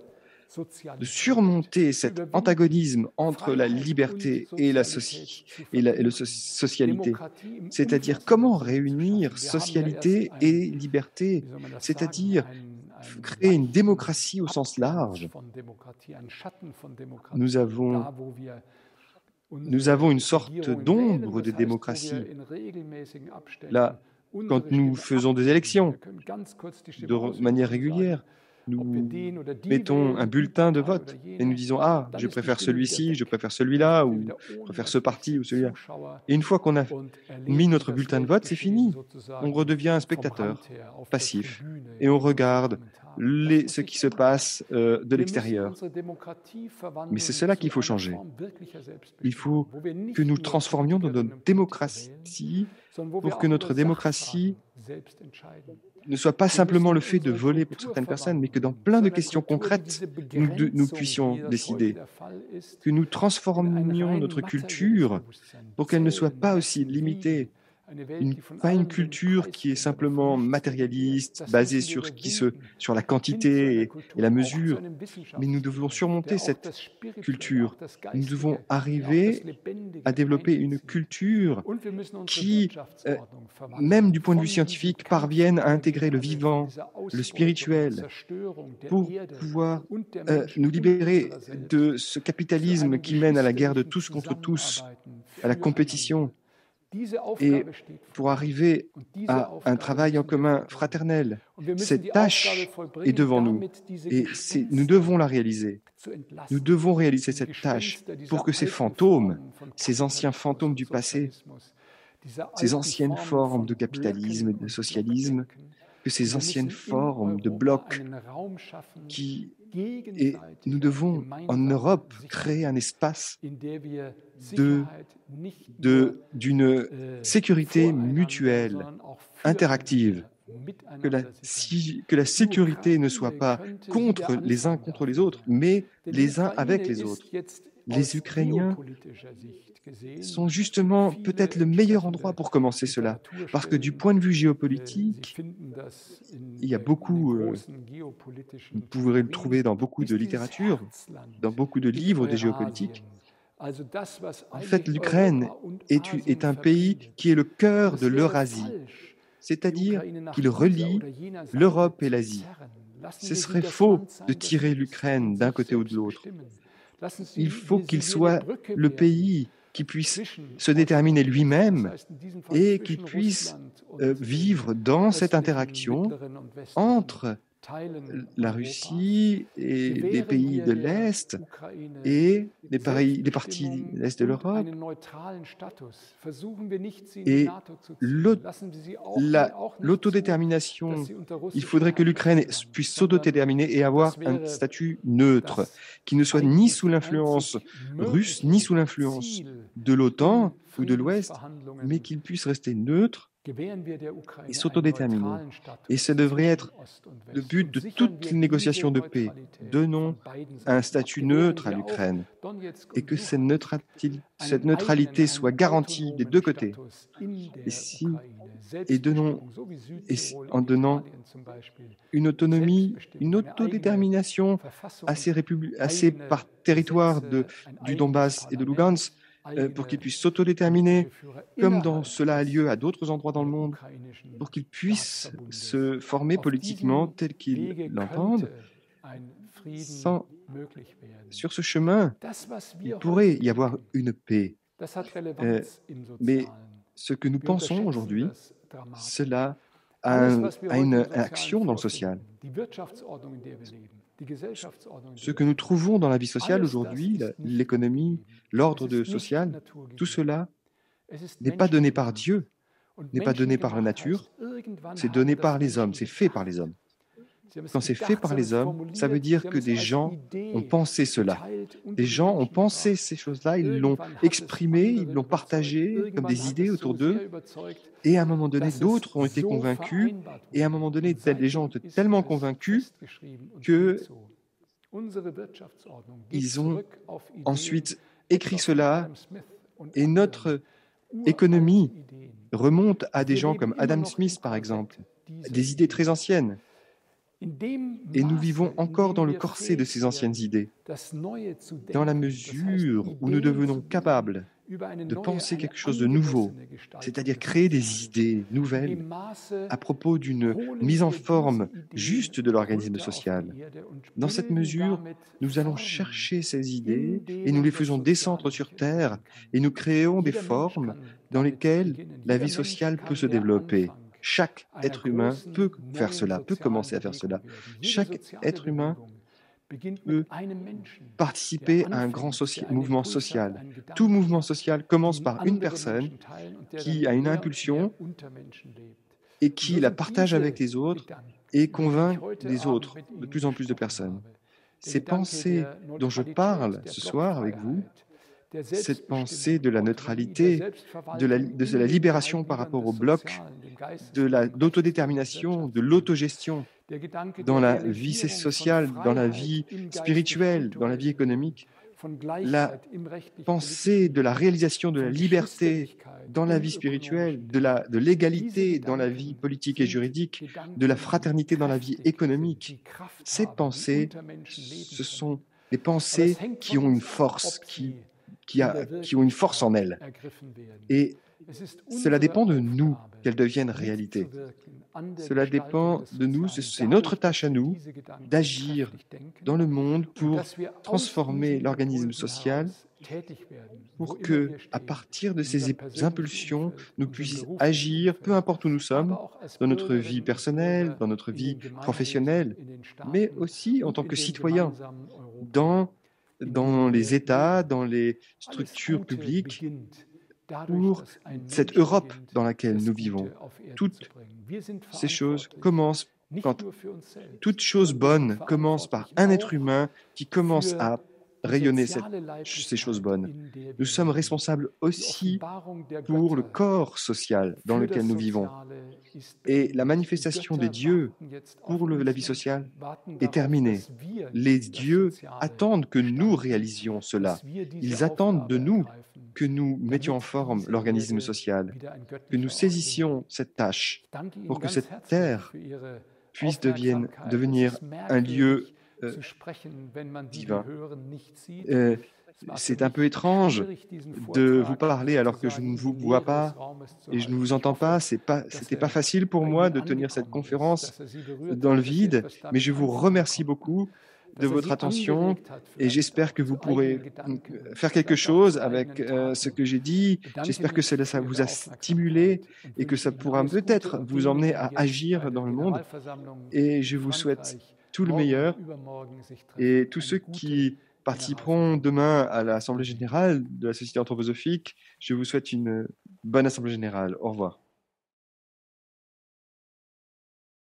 de surmonter cet antagonisme entre la liberté et la socialité. C'est-à-dire comment réunir socialité et liberté, c'est-à-dire créer une démocratie au sens large. Nous avons une sorte d'ombre de démocratie. Là, quand nous faisons des élections de manière régulière, nous mettons un bulletin de vote et nous disons « Ah, je préfère celui-ci, je préfère celui-là, ou je préfère ce parti ou celui-là. » Et une fois qu'on a mis notre bulletin de vote, c'est fini. On redevient un spectateur passif et on regarde ce qui se passe de l'extérieur. Mais c'est cela qu'il faut changer. Il faut que nous transformions notre démocratie pour que notre démocratie ne soit pas simplement le fait de voler pour certaines personnes, mais que dans plein de questions concrètes, nous puissions décider, que nous transformions notre culture pour qu'elle ne soit pas aussi limitée, pas une culture qui est simplement matérialiste, basée sur la quantité et la mesure, mais nous devons surmonter cette culture. Nous devons arriver à développer une culture qui, même du point de vue scientifique, parvienne à intégrer le vivant, le spirituel, pour pouvoir nous libérer de ce capitalisme qui mène à la guerre de tous contre tous, à la compétition, et pour arriver à un travail en commun fraternel. Cette tâche est devant nous et nous devons la réaliser. Nous devons réaliser cette tâche pour que ces fantômes, ces anciens fantômes du passé, ces anciennes formes de capitalisme et de socialisme, que ces anciennes formes de blocs et nous devons, en Europe, créer un espace d'une sécurité mutuelle, interactive, que la sécurité ne soit pas contre les uns contre les autres, mais les uns avec les autres. Les Ukrainiens sont justement peut-être le meilleur endroit pour commencer cela, parce que du point de vue géopolitique, il y a beaucoup, vous pourrez le trouver dans beaucoup de littérature, dans beaucoup de livres de géopolitique. En fait, l'Ukraine est un pays qui est le cœur de l'Eurasie, c'est-à-dire qu'il relie l'Europe et l'Asie. Ce serait faux de tirer l'Ukraine d'un côté ou de l'autre. Il faut qu'il soit le pays qui puisse se déterminer lui-même et qui puisse vivre dans cette interaction entre la Russie et les pays de l'Est et les parties de l'Est de l'Europe. Et l'autodétermination, il faudrait que l'Ukraine puisse s'autodéterminer et avoir un statut neutre, qui ne soit ni sous l'influence russe, ni sous l'influence de l'OTAN ou de l'Ouest, mais qu'il puisse rester neutre et s'autodéterminer. Et ce devrait être le but de toutes les négociations de paix. Donnons un statut neutre à l'Ukraine et que cette neutralité soit garantie des deux côtés. En donnant une autonomie, une autodétermination assez par territoire du Donbass et de Lugansk, pour qu'ils puissent s'autodéterminer, comme cela a lieu à d'autres endroits dans le monde, pour qu'ils puissent se former politiquement tel qu'ils l'entendent. Sur ce chemin, il pourrait y avoir une paix. Mais ce que nous pensons aujourd'hui, cela a une action dans le social. Ce que nous trouvons dans la vie sociale aujourd'hui, l'économie, l'ordre social, tout cela n'est pas donné par Dieu, n'est pas donné par la nature, c'est donné par les hommes, c'est fait par les hommes. Quand c'est fait par les hommes, ça veut dire que des gens ont pensé cela. Des gens ont pensé ces choses-là, ils l'ont exprimé, ils l'ont partagé comme des idées autour d'eux. Et à un moment donné, d'autres ont été convaincus. Et à un moment donné, les gens ont été tellement convaincus qu'ils ont ensuite écrit cela. Et notre économie remonte à des gens comme Adam Smith, par exemple, des idées très anciennes. Et nous vivons encore dans le corset de ces anciennes idées, dans la mesure où nous devenons capables de penser quelque chose de nouveau, c'est-à-dire créer des idées nouvelles à propos d'une mise en forme juste de l'organisme social. Dans cette mesure, nous allons chercher ces idées et nous les faisons descendre sur Terre et nous créons des formes dans lesquelles la vie sociale peut se développer. Chaque être humain peut faire cela, peut commencer à faire cela. Chaque être humain peut participer à un grand mouvement social. Tout mouvement social commence par une personne qui a une impulsion et qui la partage avec les autres et convainc les autres, de plus en plus de personnes. Ces pensées dont je parle ce soir avec vous, cette pensée de la neutralité, de la libération par rapport au bloc, de l'autodétermination, de l'autogestion dans la vie sociale, dans la vie spirituelle, dans la vie économique, la pensée de la réalisation de la liberté dans la vie spirituelle, de l'égalité dans la vie politique et juridique, de la fraternité dans la vie économique. Ces pensées, ce sont des pensées qui ont une force, qui ont une force en elles. Et cela dépend de nous qu'elles deviennent réalité. Cela dépend de nous, c'est notre tâche à nous d'agir dans le monde pour transformer l'organisme social, pour que, à partir de ces impulsions, nous puissions agir, peu importe où nous sommes, dans notre vie personnelle, dans notre vie professionnelle, mais aussi en tant que citoyens, dans les États, dans les structures publiques, pour cette Europe dans laquelle nous vivons. Toutes ces choses commencent toute chose bonne commence par un être humain qui commence à rayonner ces choses bonnes. Nous sommes responsables aussi pour le corps social dans lequel nous vivons. Et la manifestation des dieux pour la vie sociale est terminée. Les dieux attendent que nous réalisions cela. Ils attendent de nous que nous mettions en forme l'organisme social, que nous saigissions cette tâche pour que cette terre puisse devenir un lieu divin. C'est un peu étrange de vous parler alors que je ne vous vois pas et je ne vous entends pas. C'était pas facile pour moi de tenir cette conférence dans le vide, mais je vous remercie beaucoup de votre attention et j'espère que vous pourrez faire quelque chose avec ce que j'ai dit. J'espère que ça vous a stimulé et que ça pourra peut-être vous emmener à agir dans le monde. Et je vous souhaite tout le meilleur. Et tous ceux qui participeront demain à l'Assemblée générale de la Société anthroposophique, je vous souhaite une bonne Assemblée générale. Au revoir.